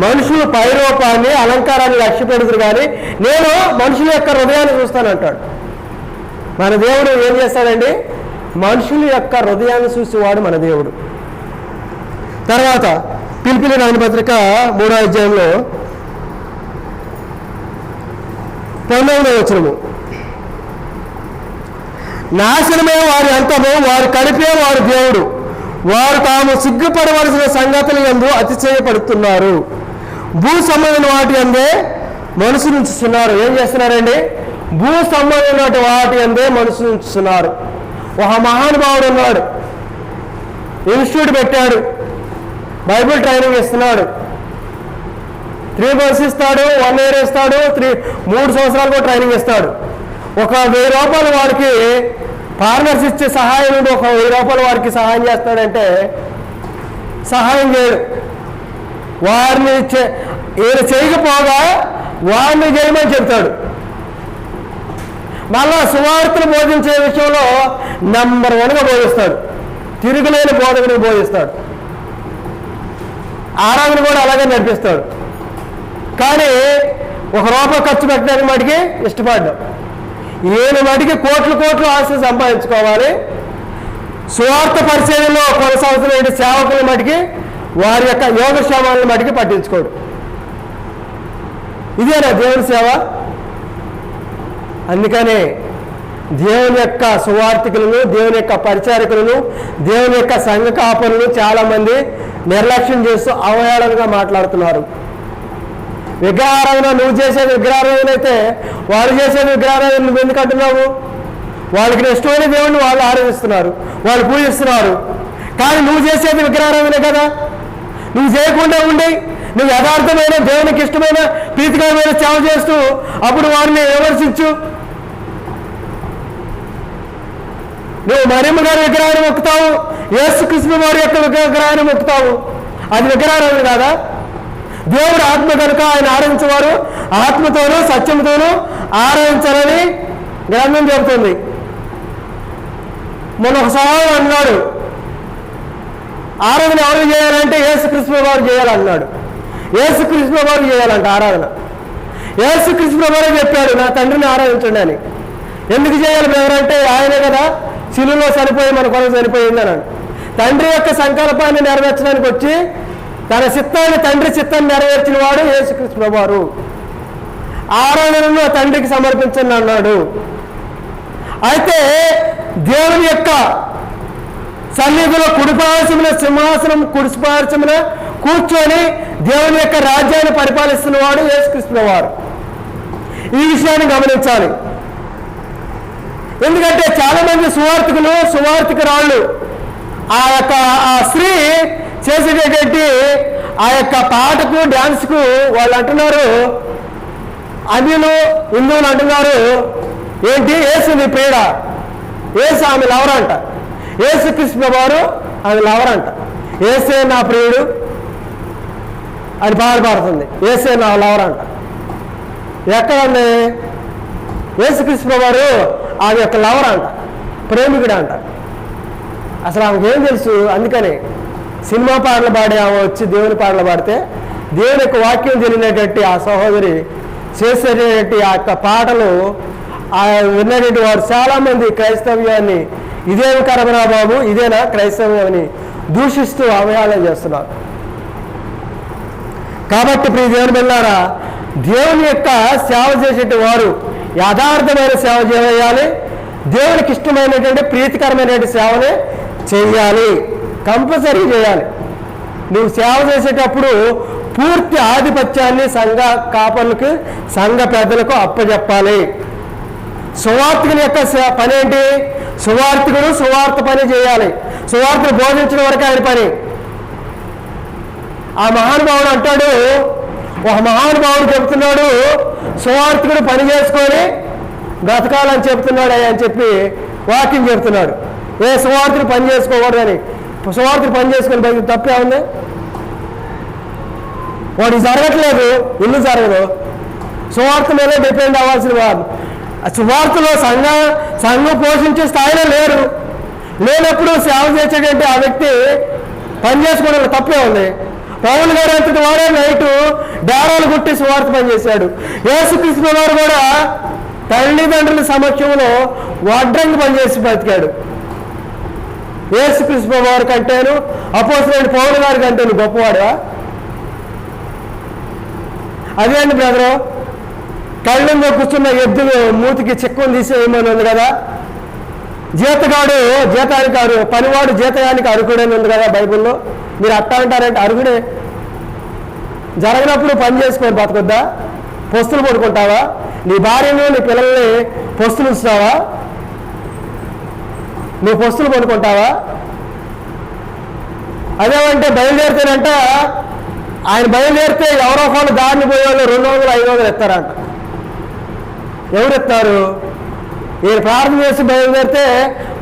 మనుషులు పైరూపాన్ని అలంకారాన్ని లక్ష్య పెడుతురు కానీ నేను మనుషుల యొక్క హృదయాన్ని చూస్తానంటాడు. మన దేవుడు ఏం చేస్తాడండి? మనుషుల యొక్క హృదయాన్ని చూసేవాడు మన దేవుడు. తర్వాత పిలిపిలి రాసిన పత్రిక 3వ అధ్యాయంలో 9వ వచనము, నాశనమే వారి అంతము, వారు కడిపే వారి దేవుడు, వారు తాము సిగ్గుపడవలసిన సంగతులు యందు అతిశయపడుతున్నారు, భూ సంబంధమైన వాటి అందే మనసు ఉంచుతున్నారు. ఏం చేస్తున్నారండి? భూ సంబంధమైన వాటి అందే మనసు ఉంచుతున్నారు. ఒక మహానుభావుడు ఉన్నాడు, ఇన్స్టిట్యూట్ పెట్టాడు, బైబిల్ ట్రైనింగ్ ఇస్తున్నాడు. 3 months ఇస్తాడు, 1 year ఇస్తాడు, 3 సంవత్సరాలు కూడా ట్రైనింగ్ ఇస్తాడు. ఒక 1000 రూపాయలు వారికి ఫారినర్స్ ఇచ్చే సహాయం నుండి ఒక 1000 రూపాయలు వారికి సహాయం చేస్తాడంటే సహాయం చేయడు. వారిని ఈయన చేయకపోగా వారిని చేయమని చెప్తాడు. మళ్ళా సువార్తను బోధించే విషయంలో నెంబర్ 1గా బోధిస్తాడు, తిరుగులేని బోధకుడిని బోధిస్తాడు. ఆరాధన కూడా అలాగే నడిపిస్తాడు. కానీ 1 రూపాయి ఖర్చు పెట్టడానికి మటుకి ఇష్టపడ్డాం. ఈయన మటుకి కోట్లు ఆస్తి సంపాదించుకోవాలి. సువార్త పరిచర్యలో కొనసాగుతున్న సేవకుల మటుకి వారి యొక్క యోగక్షేమాలను మటుకి పట్టించుకోడు. ఇదేనా దేవుని సేవ? అందుకనే దేవుని యొక్క సువార్థికులను, దేవుని యొక్క పరిచారకులను, దేవుని యొక్క సంఘ కాపరులను చాలామంది నిర్లక్ష్యం చేస్తూ అవహేళనగా మాట్లాడుతున్నారు. విగ్రహారాధన నువ్వు చేసేది విగ్రహారాధన అయితే వాళ్ళు చేసేది విగ్రహారాధన నువ్వు ఎందుకు అంటున్నావు? వాళ్ళకి ఇష్టమైన దేవుడిని వాళ్ళు ఆరాధిస్తున్నారు, వాళ్ళు పూజిస్తున్నారు. కానీ నువ్వు చేసేది విగ్రహారాధనే కదా. నువ్వు చేయకుండా ఉండి నువ్వు యథార్థమైన దేవునికి ఇష్టమైన ప్రీతికరమైన సేవ చేస్తూ అప్పుడు వారిని విమర్శించు. నువ్వు మరియమ్మ గారి విగ్రహాన్ని మొక్కుతావు, యేసుక్రీస్తు వారి యొక్క విగ్రహాన్ని మొక్కుతావు, అది విగ్రహారాధన కాదా? దేవుడు ఆత్మ కనుక ఆయన ఆరాధించేవారు ఆత్మతోనూ సత్యంతోనూ ఆరాధించాలని గ్రంథం చెబుతుంది. మొన్న ఒక సహాయం అన్నాడు, ఆరాధన ఎవరు చేయాలంటే యేసుక్రీస్తు వారు చేయాలన్నాడు. యేసుక్రీస్తు వారు చేయాలంట ఆరాధన. యేసుక్రీస్తు వారే చెప్పాడు నా తండ్రిని ఆరాధించండి అని. ఎందుకు చేయాలి బ్రదర్ అంటే ఆయనే కదా శిలువలో చనిపోయి మన కొరకు చనిపోయింది అన్నాడు. తండ్రి యొక్క సంకల్పాన్ని నెరవేర్చడానికి వచ్చి తన చిత్తాన్ని తండ్రి చిత్తాన్ని నెరవేర్చిన వాడు యేసుక్రీస్తు వారు. ఆరాధనను తండ్రికి సమర్పించండి అన్నాడు. అయితే దేవుని యొక్క సన్నిధిలో కుడిపార్శ్వమున సింహాసనం కుడిపార్శ్వమున కూర్చొని దేవుని యొక్క రాజ్యాన్ని పరిపాలిస్తున్నవాడు యేసుక్రీస్తు వారు. ఈ విషయాన్ని గమనించాలి. ఎందుకంటే చాలా మంది సువార్థికురాళ్ళు ఆ స్త్రీ చేసేటటువంటి ఆ యొక్క పాటకు డ్యాన్స్కు వాళ్ళు అంటున్నారు, అన్యులు హిందువులు అంటున్నారు ఏంటి యేసు నీ ప్రియుడ, యేసు ఆమె లవరంట, యేసుక్రీస్తు వారు ఆమె లవరంట. యేసే నా ప్రియుడు అని బాధపడుతుంది, యేసే నా లవరంట. ఎక్కడండి యేసుక్రీస్తు వారు ఆమె యొక్క లవర్ అంట, ప్రేమికుడు అంట. అసలు ఆమెకు ఏం తెలుసు? అందుకని సినిమా పాటలు పాడే ఆమె వచ్చి దేవుని పాటలు పాడితే దేవుని యొక్క వాక్యం తెలియనటువంటి ఆ సహోదరి చేసేటటువంటి ఆ యొక్క పాటలు విన్నటువంటి వారు చాలామంది క్రైస్తవ్యాన్ని ఇదేమి కరమరా బాబు, ఇదేనా క్రైస్తవ్యాన్ని దూషిస్తూ అవహేళన చేస్తున్నారు. కాబట్టి ప్రియ దేవుని బిడ్డలారా, దేవుని యొక్క సేవ చేసేటి వారు యథార్థమైన సేవ చేయాలి. దేవునికి ఇష్టమైనటువంటి ప్రీతికరమైనటువంటి సేవనే చేయాలి, కంపల్సరీ చేయాలి. నువ్వు సేవ చేసేటప్పుడు పూర్తి ఆధిపత్యాన్ని సంఘ కాపర్లకు సంఘ పెద్దలకు అప్పచెప్పాలి. సువార్తికుని యొక్క పని ఏంటి? సువార్తికుడు సువార్త పని చేయాలి. సువార్తను బోధించడం వరకు ఆయన పని. ఆ మహానుభావుడు అంటాడు, ఒక మహానుభావుడు చెబుతున్నాడు సువార్తికుడు పని చేసుకొని బ్రతకాలని చెప్తున్నాడు అని చెప్పి వాక్యం చెప్తున్నాడు. ఏ సువార్తిని పని చేసుకోకూడదని, సువార్తిని పని చేసుకొని బయట తప్పే ఉంది. వాడికి జరగట్లేదు, ఇల్లు జరగదు. సువార్త మీదే డిపెండ్ అవ్వాల్సిన వారు సువార్తలో సంఘం పోషించే స్థాయిలో లేనప్పుడు సేవ చేసేటంటే ఆ వ్యక్తి పని చేసుకోవడం తప్పే ఉంది. పౌలు గారు అంతటి వాడే నైటు డేరాలు కొట్టి సువార్త పనిచేశాడు. యేసుక్రీస్తు వారు కూడా తల్లిదండ్రుల సమక్షంలో వడ్రంగి పనిచేసి బతికాడు. యేసుక్రీస్తు వారి కంటేను అపోస్తలుడైన పౌలు గారి కంటేను గొప్పవాడా? అదే అండి బ్రదరు, కళ్ళంలో కూర్చున్న ఎద్దులు మూతికి చిక్కం తీసేయమని ఉంది కదా. జీతానికి పనివాడు జీతానికి అర్హుడని ఉంది కదా బైబిల్లో. మీరు అట్టా అంటారంటే అర్హుడే. జరగనప్పుడు పని చేసుకొని బతకొద్దా? పొస్తులు పడుకుంటావా? నీ భార్యను నీ పిల్లల్ని పొస్తులు ఇస్తావా? నువ్వు పొస్తులు పడుకుంటావా? అదేమంటే బయలుదేరితేనంట ఆయన బయలుదేరితే ఎవరో ఒకళ్ళు దారిని పోయేవాళ్ళు 200 500 ఎత్తారంట. ఎవరు ఎత్తారు? ఈయన ప్రార్థన చేసి బయలుదేరితే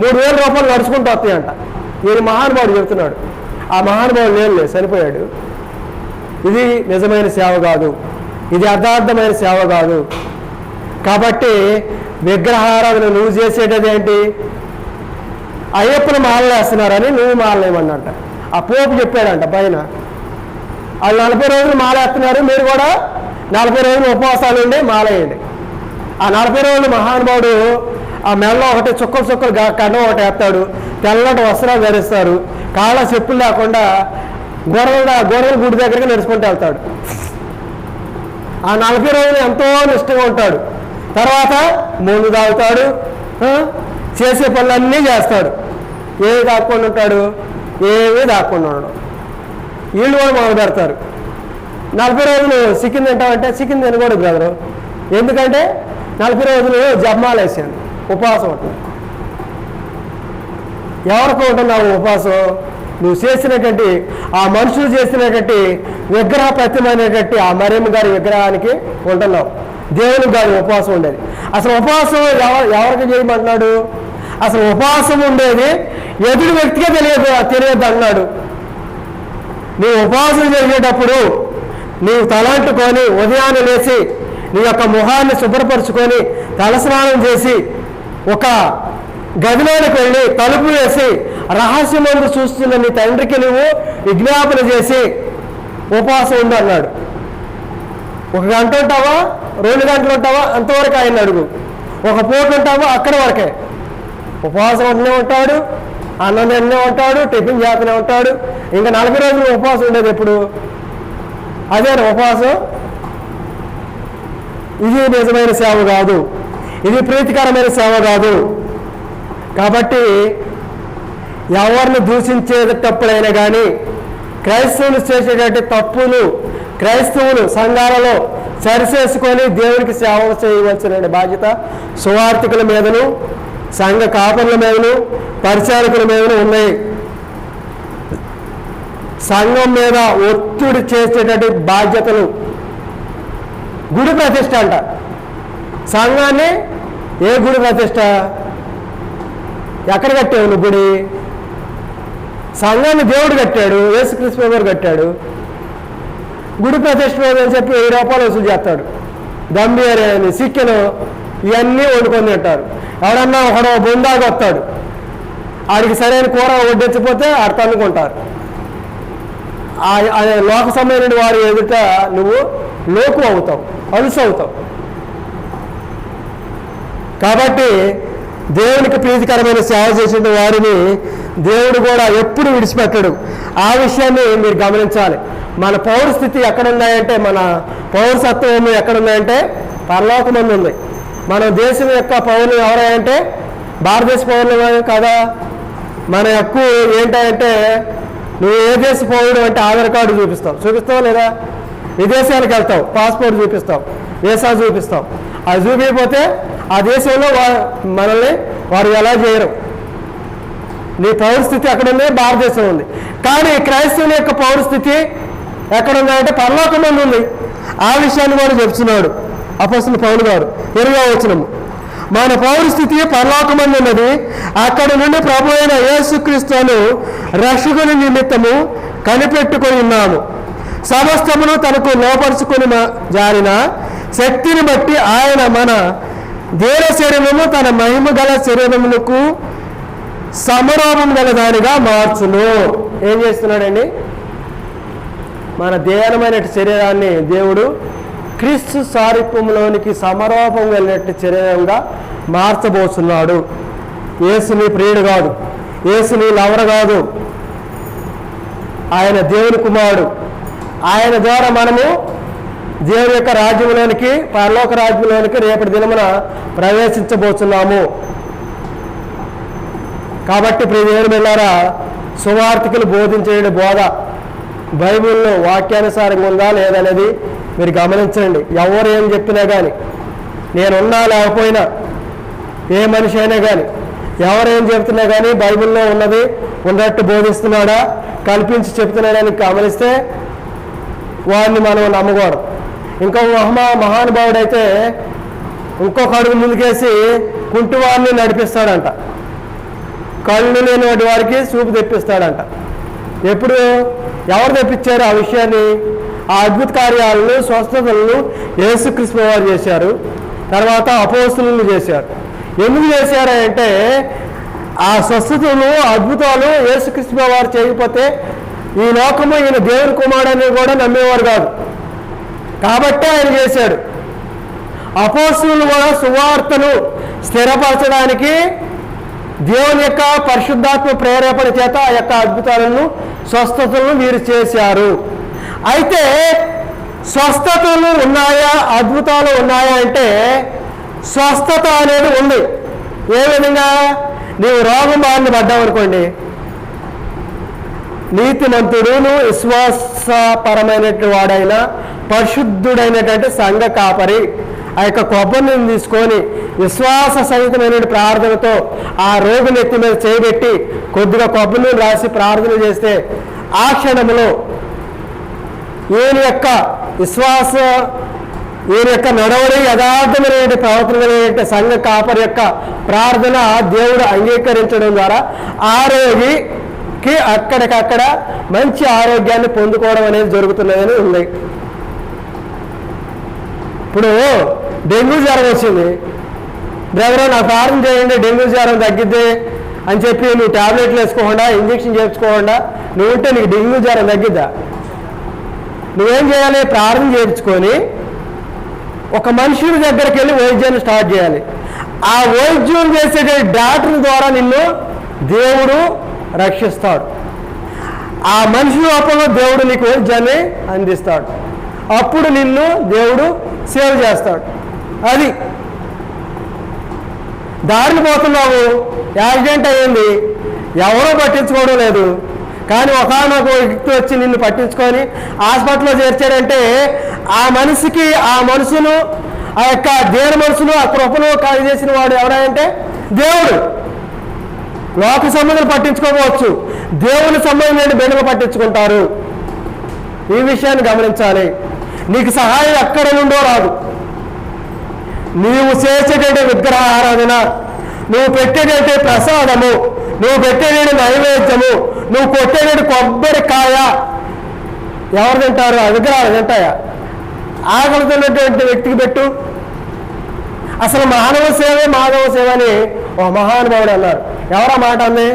3000 రూపాయలు నడుచుకుంటూ వస్తాయంట. ఈయన మహానుభావుడు చెబుతున్నాడు. ఆ మహానుభావుడు లేదు, చనిపోయాడు. ఇది నిజమైన సేవ కాదు, ఇది యథార్థమైన సేవ కాదు. కాబట్టి విగ్రహారాధన నువ్వు చేసేటది ఏంటి? అయ్యప్పను మాలలేస్తున్నారని నువ్వు మాలలేమన్నంట. ఆ పోపు చెప్పాడంట పైన. వాళ్ళు 40 రోజులు మాలేస్తున్నారు, మీరు కూడా 40 రోజులు ఉపవాసాలు ఉండి మాలేయండి. ఆ 40 రోజులు మహానుభావుడు ఆ మెడలో ఒకటి చుక్కలు కండం ఒకటి వేస్తాడు, తెల్లటి వస్త్రాలు ధరిస్తారు, కాళ్ళ చెప్పులు లేకుండా గొర్రెల గుడి దగ్గరికి నడుచుకుంటూ వెళ్తాడు. ఆ 40 రోజులు ఎంతో నిష్టగా ఉంటాడు. తర్వాత ముందు తాగుతాడు, చేసే పనులన్నీ చేస్తాడు. ఏవి దాక్కుండా ఉంటాడు? ఏమీ దాక్కుండా ఉండడు. వీళ్ళు కూడా మొదలు పెడతారు. 40 రోజులు చికెన్ తింటామంటే చికెన్ తినకూడదు బ్రదరు. ఎందుకంటే 40 రోజులు జపమాలేసాను, ఉపవాసం ఉంటుంది. ఎవరికి ఉంటున్నావు ఉపవాసం? నువ్వు చేసినటువంటి ఆ మనుషులు చేసినటువంటి విగ్రహ ప్రతిమైనటువంటి ఆ మరియమ్మ గారి విగ్రహానికి ఉంటున్నావు. దేవునికి గారి ఉపవాసం ఉండేది. అసలు ఉపవాసం ఎవరికి చేయమంటున్నాడు? అసలు ఉపవాసం ఉండేది ఎదుటి వ్యక్తికే తెలియదు అన్నాడు. నీవు ఉపవాసం జరిగేటప్పుడు నీవు తలంటుకొని ఉదయాన్నే లేచి నీ యొక్క ముఖాన్ని శుభ్రపరుచుకొని తలస్నానం చేసి ఒక గదిలోనికి వెళ్ళి తలుపు వేసి రహస్యమందు చూస్తున్న నీ తండ్రికి నువ్వు విజ్ఞాపన చేసి ఉపవాసం ఉండు అన్నాడు. 1 గంట ఉంటావా, 2 గంటలు ఉంటావా, అంతవరకు ఆయన అడుగు. 1 పూట ఉంటావా, అక్కడి వరకే. ఉపవాసం ఉంటూనే ఉంటాడు, అన్నం తినే ఉంటాడు, టిఫిన్ చేస్తూనే ఉంటాడు. ఇంకా 40 రోజులు ఉపవాసం ఉండేది ఎప్పుడు? అదే ఉపవాసం. ఇది నిజమైన సేవ కాదు, ఇది ప్రీతికరమైన సేవ కాదు. కాబట్టి ఎవరిని దూషించేటప్పుడైనా కానీ క్రైస్తవులు చేసేటటువంటి తప్పులు క్రైస్తవులు సంఘాలలో సరిచేసుకొని దేవునికి సేవ చేయవలసిన బాధ్యత సువార్థికుల మీదను, సంఘ కాపరుల మీదను, పరిచారకుల మీదను ఉన్నాయి. సంఘం మీద ఒత్తిడి చేసేటటువంటి బాధ్యతలు. గుడి ప్రతిష్ట అంట. సంఘాన్ని ఏ గుడి ప్రతిష్ట? ఎక్కడ కట్టావు నువ్వు గుడి? సంఘాన్ని దేవుడు కట్టాడు, యేసుక్రీస్తు గారు కట్టాడు. గుడి ప్రతిష్ట అని చెప్పి 1000 రూపాయలు వసూలు చేస్తాడు. దమ్ బిర్యానీ, చికెన్ ఇవన్నీ వండుకొని తింటారు. ఎవడన్నా ఒకడో బొందాగా వస్తాడు, ఆడికి సరైన కూర వడ్డించకపోతే ఆడు తన్నుకుంటారు. లోక సంబంధించిన వారి ఎదుట నువ్వు లోకు అవుతావు, అలుసు అవుతావు. కాబట్టి దేవునికి ప్రీతికరమైన సేవ చేసిన వారిని దేవుడు కూడా ఎప్పుడు విడిచిపెట్టడు. ఆ విషయాన్ని మీరు గమనించాలి. మన పౌరస్థితి ఎక్కడున్నాయంటే, మన పౌరసత్వం ఎక్కడున్నాయంటే పరలోకమందు ఉంది. మన దేశం యొక్క పౌరులు ఎవరంటే భారతదేశ పౌరులు కదా. మన ఎక్కువ ఏంటంటే నువ్వు ఏ దేశ పౌరుడు అంటే ఆధార్ కార్డు చూపిస్తావు లేదా? విదేశాలకు వెళ్తావు, పాస్పోర్ట్ చూపిస్తావు, వీసా చూపిస్తావు. అది చూపించకపోతే ఆ దేశంలో మనల్ని వారు ఎలా చేయరు. నీ పౌరస్థితి ఎక్కడుంది? భారతదేశం ఉంది. కానీ క్రైస్తవుల యొక్క పౌరస్థితి ఎక్కడుందంటే పరలోకమందు ఉంది. ఆ విషయాన్ని కూడా చెప్తున్నాడు అపోస్తలుడు పౌలు గారు 20వ వచనము. మన పౌరస్థితి పరలోకమందు ఉన్నది. అక్కడి నుండి ప్రభు అయిన యేసుక్రీస్తును రక్షకుని నిమిత్తము కనిపెట్టుకొని ఉన్నాము. సమస్తమును తనకు లోపరుచుకొని జారిన శక్తిని బట్టి ఆయన మన దేహ శరీరము తన మహిమ గల శరీరములకు సమరూపం గల దానిగా మార్చును. ఏం చేస్తున్నాడండి? మన దేహమైన శరీరాన్ని దేవుడు క్రీస్తు సారూప్యంలోనికి సమరూపం వెళ్ళినట్టు శరీరంగా మార్చబోతున్నాడు. యేసుని ప్రియుడు కాదు, యేసుని లవర్ కాదు, ఆయన దేవుని కుమారుడు. ఆయన ద్వారా మనము దేవుని యొక్క రాజ్యంలోనికి, పరలోక రాజ్యంలోనికి రేపటి దినమున ప్రవేశించబోతున్నాము. కాబట్టి ప్రియమైన బిడ్డలారా, సువార్థికులు బోధించే బోధ బైబిల్లో వాక్యానుసారంగా ఉందా లేదనేది మీరు గమనించండి. ఎవరు ఏం చెప్పినా కానీ, నేనున్నా లేకపోయినా, ఏ మనిషి అయినా కానీ, ఎవరేం చెప్తున్నా కానీ బైబిల్లో ఉన్నది ఉన్నట్టు బోధిస్తున్నాడా, కల్పించి చెప్తున్నాడని గమనిస్తే వాడిని మనం నమ్మకూడదు. ఇంకో మహానుభావుడైతే ఇంకొక అడుగు ముందుకేసి కుంటివారిని నడిపిస్తాడంట, కళ్ళు లేని వారికి చూపు తెప్పిస్తాడంట. ఎప్పుడు ఎవరు తెప్పించారు ఆ విషయాన్ని? ఆ అద్భుత కార్యాలను, స్వస్థతలను యేసుక్రీస్తు వారు చేశారు. తర్వాత అపోస్తలులు చేశారు. ఎందుకు చేశారంటే ఆ స్వస్థతలు, అద్భుతాలు యేసుక్రీస్తు వారు చేయకపోతే ఈ లోకము ఈయన దేవుని కుమారుడని కూడా నమ్మేవారు కాదు. కాబట్టే ఆయన చేశాడు. అపోస్తలులు కూడా సువార్తను స్థిరపరచడానికి దేవుని యొక్క పరిశుద్ధాత్మ ప్రేరేపణ చేత ఆ యొక్క అద్భుతాలను, స్వస్థతలను వీరు చేశారు. అయితే స్వస్థతలు ఉన్నాయా, అద్భుతాలు ఉన్నాయా అంటే స్వస్థత అనేది ఉంది. ఏ విధంగా? నీవు రోగం బారిన పడ్డావు అనుకోండి, నీతిమంతుడును విశ్వాసపరమైనటువంటి వాడైన పరిశుద్ధుడైనటువంటి సంఘ కాపరి ఆ యొక్క కొబ్బరిని తీసుకొని విశ్వాస సహితమైన ప్రార్థనతో ఆ రోగుని ఎత్తి మీద చేయబెట్టి కొద్దిగా కొబ్బరిని రాసి ప్రార్థన చేస్తే ఆ క్షణంలో ఈయన యొక్క విశ్వాస, ఈయన యొక్క నడవడి, యథార్థమైన ప్రవర్తన సంఘ కాపరి యొక్క ప్రార్థన దేవుడు అంగీకరించడం ద్వారా ఆ రోగికి అక్కడికక్కడ మంచి ఆరోగ్యాన్ని పొందుకోవడం అనేది జరుగుతున్నదని ఉంది. ఇప్పుడు డెంగ్యూ జ్వరం వచ్చింది, బ్రదర్ నాకు ప్రార్థన చేయండి డెంగ్యూ జ్వరం తగ్గిద్ది అని చెప్పి నువ్వు ట్యాబ్లెట్లు వేసుకోకుండా ఇంజక్షన్ చేయించుకోకుండా నువ్వు ఉంటే నీకు డెంగ్యూ జ్వరం తగ్గిద్దా? నువ్వేం చేయాలి? ప్రార్థన చేయించుకొని ఒక మనుషుడి దగ్గరికి వెళ్ళి వైద్యాన్ని స్టార్ట్ చేయాలి. ఆ వైద్యం చేసే డాక్టర్ ద్వారా నిన్ను దేవుడు రక్షిస్తాడు. ఆ మనిషి రూపంలో దేవుడు నీకు వైద్యాన్ని అందిస్తాడు. అప్పుడు నిన్ను దేవుడు సేవ్ చేస్తాడు. అది దారిని పోతున్నావు, యాక్సిడెంట్ అయ్యింది, ఎవరో పట్టించుకోవడం లేదు. కానీ ఒకనొక వ్యక్తి వచ్చి నిన్ను పట్టించుకొని హాస్పిటల్లో చేర్చాడంటే ఆ మనిషికి, ఆ మనసును, ఆ యొక్క దేని మనసును ఆ కృపను కాదు చేసిన వాడు ఎవరంటే దేవుడు. లోక సంబంధం పట్టించుకోవచ్చు, దేవుని సంబంధమైన బిడ్డలు పట్టించుకుంటారు. ఈ విషయాన్ని గమనించాలి. నీకు సహాయం ఎక్కడ నుండో రాదు. నీవు చేసేటటువంటి విగ్రహ ఆరాధన, నువ్వు పెట్టేటటువంటి ప్రసాదము, నువ్వు పెట్టేటటువంటి నైవేద్యము, నువ్వు కొట్టేటటువంటి కొబ్బరికాయ ఎవరు తింటారు? ఆ విగ్రహాలు తింటాయా? ఆకలితున్నటువంటి వ్యక్తికి పెట్టు. అసలు మానవ సేవే మాధవ సేవ అని ఒక మహానుభావుడు అన్నారు. ఎవరా మాట అంది?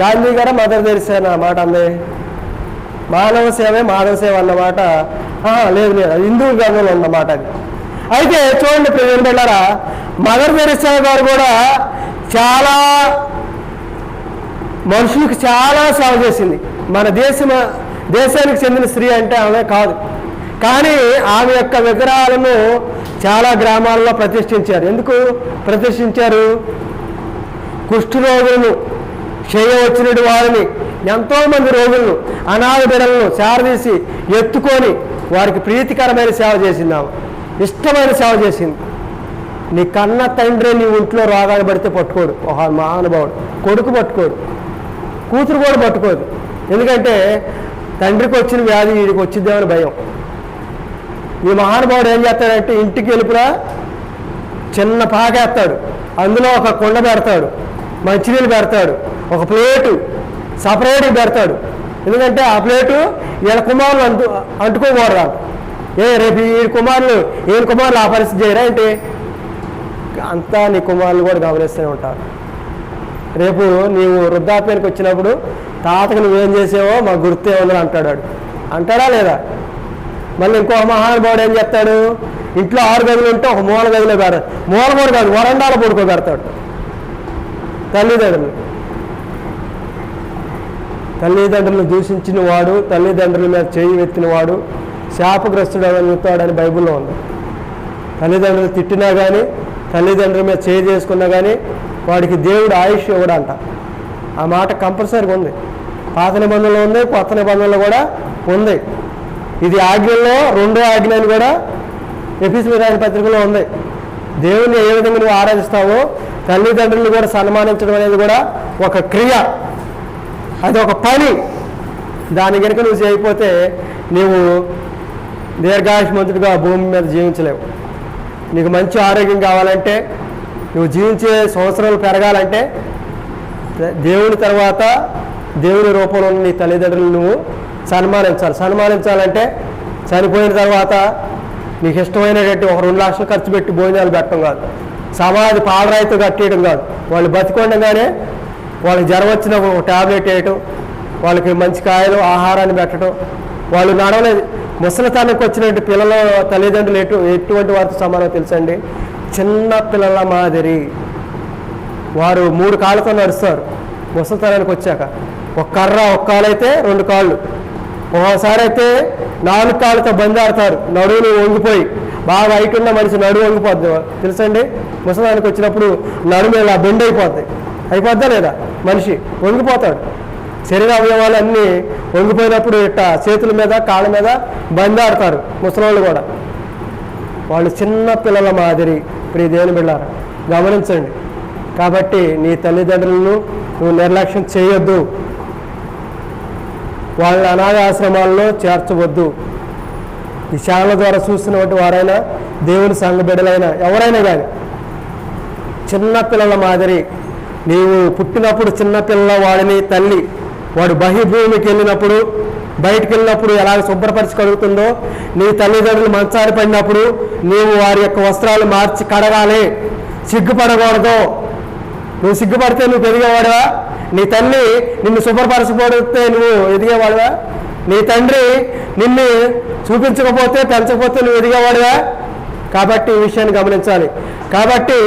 గాంధీ గారా మదర్ తెరిసేనా మాట అంది? మానవ సేవే మాధవ సేవ అన్నమాట లేదు లేదు, అది హిందూ గ్రంథంలో ఉన్నమాట అది. అయితే చూడండి ప్రజలు బిడ్డలారా, మదర్ తెరిసా గారు కూడా చాలా మనుషులకు చాలా సేవ చేసింది. మన దేశానికి చెందిన స్త్రీ అంటే ఆమె కాదు, కానీ ఆమె యొక్క విగ్రహాలను చాలా గ్రామాల్లో ప్రతిష్ఠించారు. ఎందుకు ప్రతిష్ఠించారు? కుష్ఠరోగులను, చేయవచ్చినటువంటి వారిని, ఎంతోమంది రోగులను, అనాథ బిడ్డలను చేరదీసి ఎత్తుకొని వారికి ప్రీతికరమైన సేవ చేసింది. ఆమె ఇష్టమైన సేవ చేసింది. నీ కన్న తండ్రి నీ ఒంట్లో రోగాలు పడితే పట్టుకోడు ఒక మహానుభావుడు. కొడుకు పట్టుకోడు, కూతురు కూడా పట్టుకోదు. ఎందుకంటే తండ్రికి వచ్చిన వ్యాధి వీడికి వచ్చిద్దామని భయం. ఈ మహానుభావుడు ఏం చేస్తాడంటే ఇంటికి వెలుపులా చిన్న పాకేస్తాడు, అందులో ఒక కుండ పెడతాడు, మంచినీళ్ళు పెడతాడు, ఒక ప్లేటు సపరేట్గా పెడతాడు. ఎందుకంటే ఆ ప్లేటు వీళ్ళ కుమారులు అంటుకోకూడదు. రేపు ఈ కుమారులు ఆ పరిస్థితి చేయరా ఏంటి? అంతా నీ కుమారులు కూడా గమనిస్తూనే ఉంటారు. రేపు నీవు వృద్ధాప్యానికి వచ్చినప్పుడు తాతకు నువ్వేం చేసావో మాకు గుర్తే ఉందని అంటాడా లేదా? మళ్ళీ ఇంకో మహానుభావుడు ఏం చెప్తాడు? ఇంట్లో 6 గదులు ఉంటే ఒక మూల గదిలో పెడతాడు. మూల కూడా కాదు, వరండాలో పడుకోబెడతాడు. తల్లిదండ్రులను దూషించిన వాడు, తల్లిదండ్రుల మీద చేయి ఎత్తిన వాడు శాపగ్రస్తుడు అవుతాడని బైబిల్లో ఉంది. తల్లిదండ్రులు తిట్టినా కానీ, తల్లిదండ్రుల మీద చేయి చేసుకున్నా కానీ వాడికి దేవుడు ఆయుష్ ఇవ్వడంట. ఆ మాట కంపల్సరీగా ఉంది. పాత నిబంధనలో ఉంది, కొత్త నిబంధనలో కూడా ఉంది. ఇది ఆజ్ఞల్లో 2వ ఆజ్ఞ అని కూడా ఎఫెసీయులకు రాసిన పత్రికలో ఉంది. దేవుని ఏ విధంగా నువ్వు ఆరాధిస్తావో తల్లిదండ్రులను కూడా సన్మానించడం అనేది కూడా ఒక క్రియ, అది ఒక పని. దాని కనుక నువ్వు చేయకపోతే నీవు దీర్ఘాయుష్మంతుడిగా భూమి మీద జీవించలేవు. నీకు మంచి ఆరోగ్యం కావాలంటే, నువ్వు జీవించే సంవత్సరాలు పెరగాలంటే దేవుని తర్వాత దేవుని రూపంలో ఉన్న నీ తల్లిదండ్రులు నువ్వు సన్మానించాలంటే చనిపోయిన తర్వాత నీకు ఇష్టమైనటువంటి ఒక 2 లక్షలు ఖర్చు పెట్టి భోజనాలు పెట్టడం కాదు, సమాధి పాడరాయితో కట్టేయడం కాదు. వాళ్ళు బతికొండగానే వాళ్ళకి జ్వరం వచ్చినప్పుడు ఒక ట్యాబ్లెట్ వేయటం, వాళ్ళకి మంచి కాయలు ఆహారాన్ని పెట్టడం. వాళ్ళు నడవలేదు. ముసలితనానికి వచ్చినట్టు పిల్లల తల్లిదండ్రులు ఎటువంటి వారితో సమానం తెలుసండి? చిన్న పిల్లల మాదిరి. వారు 3 కాళ్ళతో నడుస్తారు. ముసలితనానికి వచ్చాక ఒక కర్ర, ఒక కాలైతే 2 కాళ్ళు, ఒకసారి అయితే 4 కాళ్ళతో బందాడతారు. నడువులు వంగిపోయి, బాగా హైట్ ఉన్న మనిషి నడువు వంగిపోద్ది తెలుసండి. ముసలితనానికి వచ్చినప్పుడు నడుము ఇలా బెండ్ అయిపోద్దా లేదా? మనిషి వంగిపోతాడు. శరీర అవయవాలు అన్నీ వంగిపోయినప్పుడు ఇట్ట చేతుల మీద కాళ్ళ మీద బందాడతారు ముసలోళ్ళు కూడా. వాళ్ళు చిన్న పిల్లల మాదిరి. ఇప్పుడు ఈ దేవుని బిడ్డలారా గమనించండి. కాబట్టి నీ తల్లిదండ్రులను నువ్వు నిర్లక్ష్యం చేయొద్దు, వాళ్ళ అనాథ ఆశ్రమాల్లో చేర్చవద్దు. ఈ ఛానల్ ద్వారా చూస్తున్నటువంటి వారైనా, దేవుని సంఘ బిడ్డలైనా ఎవరైనా కానీ చిన్న పిల్లల మాదిరి. నీవు పుట్టినప్పుడు చిన్న పిల్లల వాడిని తల్లి, వాడు బహిర్భూమికి వెళ్ళినప్పుడు, బయటికి వెళ్ళినప్పుడు ఎలాగ శుభ్రపరిచి కడుగుతుందో, నీ తల్లిదండ్రులు మంచాలు పడినప్పుడు నీవు వారి యొక్క వస్త్రాలు మార్చి కడగాలి. సిగ్గుపడకూడదు. నువ్వు సిగ్గుపడితే నువ్వు ఎదిగేవాడువా? నీ తల్లి నిన్ను శుభ్రపరచకపోతే నువ్వు ఎదిగేవాడువా? నీ తండ్రి నిన్ను చూపించకపోతే పెంచకపోతే నువ్వు ఎదిగేవాడువా? కాబట్టి ఈ విషయాన్ని గమనించాలి. కాబట్టి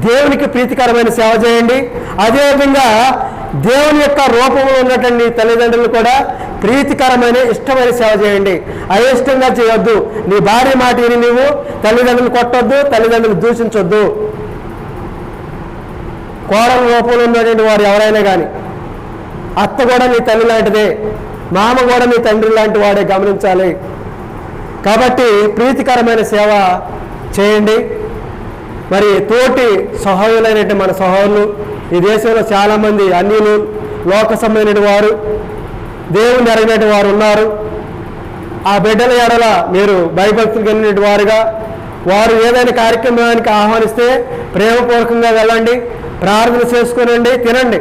దేవునికి ప్రీతికరమైన సేవ చేయండి. అదేవిధంగా దేవుని యొక్క రూపంలో ఉన్నటువంటి తల్లిదండ్రులు కూడా ప్రీతికరమైన ఇష్టమైన సేవ చేయండి. అయిష్టంగా చేయొద్దు. నీ భార్య మాట విని నీవు తల్లిదండ్రులు కొట్టొద్దు, తల్లిదండ్రులు దూషించొద్దు. కోడల రూపంలో ఉన్నటువంటి వారు ఎవరైనా కానీ, అత్త కూడా నీ తల్లి లాంటిదే, మామ కూడా నీ తండ్రి లాంటి వాడే, గమనించాలి. కాబట్టి ప్రీతికరమైన సేవ చేయండి. మరి తోటి సహోదరులైనటువంటి మన సహోదరులు ఈ దేశంలో చాలామంది అన్యులు, లోక సంబంధించిన వారు, దేవుని ఎరగినటువంటి వారు ఉన్నారు. ఆ బిడ్డల ఎడల మీరు భయభక్తులు కలిగిన వారుగా, వారు ఏదైనా కార్యక్రమానికి ఆహ్వానిస్తే ప్రేమపూర్వకంగా వెళ్ళండి, ప్రార్థన చేసుకునండి, తినండి.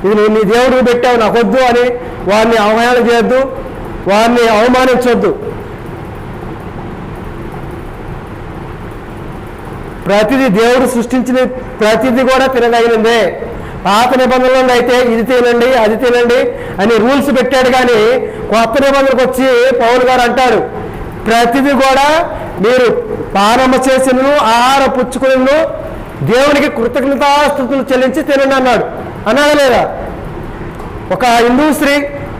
ఇది నీ దేవుడికి పెట్టావు నాకు వద్దు అని వారిని అవహేళన చేయొద్దు, వారిని అవమానించొద్దు. ప్రతిదీ దేవుడు సృష్టించిన ప్రతిదీ కూడా తినదగినదే. పాత నిబంధనలు అయితే ఇది తినండి అది తినండి అని రూల్స్ పెట్టాడు. కానీ కొత్త నిబంధనలకు వచ్చి పౌలు గారు అంటాడు, ప్రతిదీ కూడా మీరు పానమ చేసినను ఆహార పుచ్చుకులను దేవునికి కృతజ్ఞతాస్తుతులు చెల్లించి తినండి అన్నాడు. అన్నాడు లేదా? ఒక హిందూ స్త్రీ,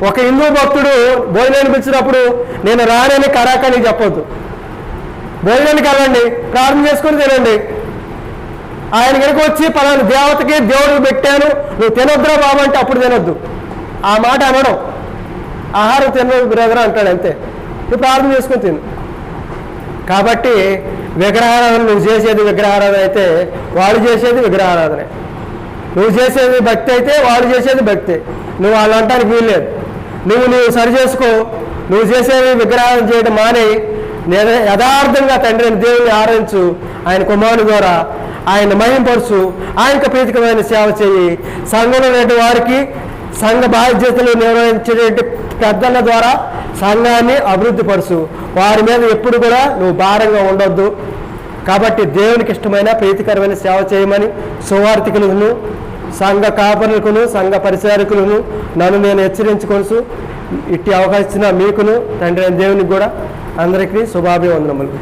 ఒక హిందూ భక్తుడు భోజనాన్ని పిలిచినప్పుడు నేను రానని కరాకని చెప్పొద్దు. భోజనానికి వెళ్ళండి, ప్రార్థన చేసుకుని తినండి. ఆయన కనుక వచ్చి పలానా దేవతకి దేవుడికి పెట్టాను నువ్వు తినొద్దురా బాబు అంటే అప్పుడు తినొద్దు. ఆ మాట అనడం. ఆహారం తినదు బ్రదర్ అంటాడు, అంతే. నువ్వు ప్రార్థన చేసుకుని తిను. కాబట్టి విగ్రహారాధన, నువ్వు చేసేది విగ్రహారాధన అయితే వాళ్ళు చేసేది విగ్రహారాధనే. నువ్వు చేసేది భక్తి అయితే వాళ్ళు చేసేది భక్తి. నువ్వు వాళ్ళు అంటానికి వీల్లేదు. నువ్వు సరి చేసుకో. నువ్వు చేసేది విగ్రహారాధన చేయడం మానే యథార్థంగా తండ్రి దేవుని ఆరాధించు. ఆయన కుమారుని ద్వారా ఆయన మహింపరుచు, ఆయనకు ప్రీతికరమైన సేవ చేయి. సంఘంలో ఉన్నటువంటి వారికి సంఘ బాధ్యతలు నిర్వహించేటువంటి పెద్దల ద్వారా సంఘాన్ని అభివృద్ధిపరుచు. వారి మీద ఎప్పుడు కూడా నువ్వు భారంగా ఉండొద్దు. కాబట్టి దేవునికి ఇష్టమైన ప్రీతికరమైన సేవ చేయమని సువార్థికులను, సంఘ కాపరులకును, సంఘ పరిచారకులను నన్ను నేను హెచ్చరించుకొనుచు ఇట్టి అవకాశం ఇచ్చిన మీకును తండ్రి దేవునికి కూడా అందరికీ శుభాభివందనములు.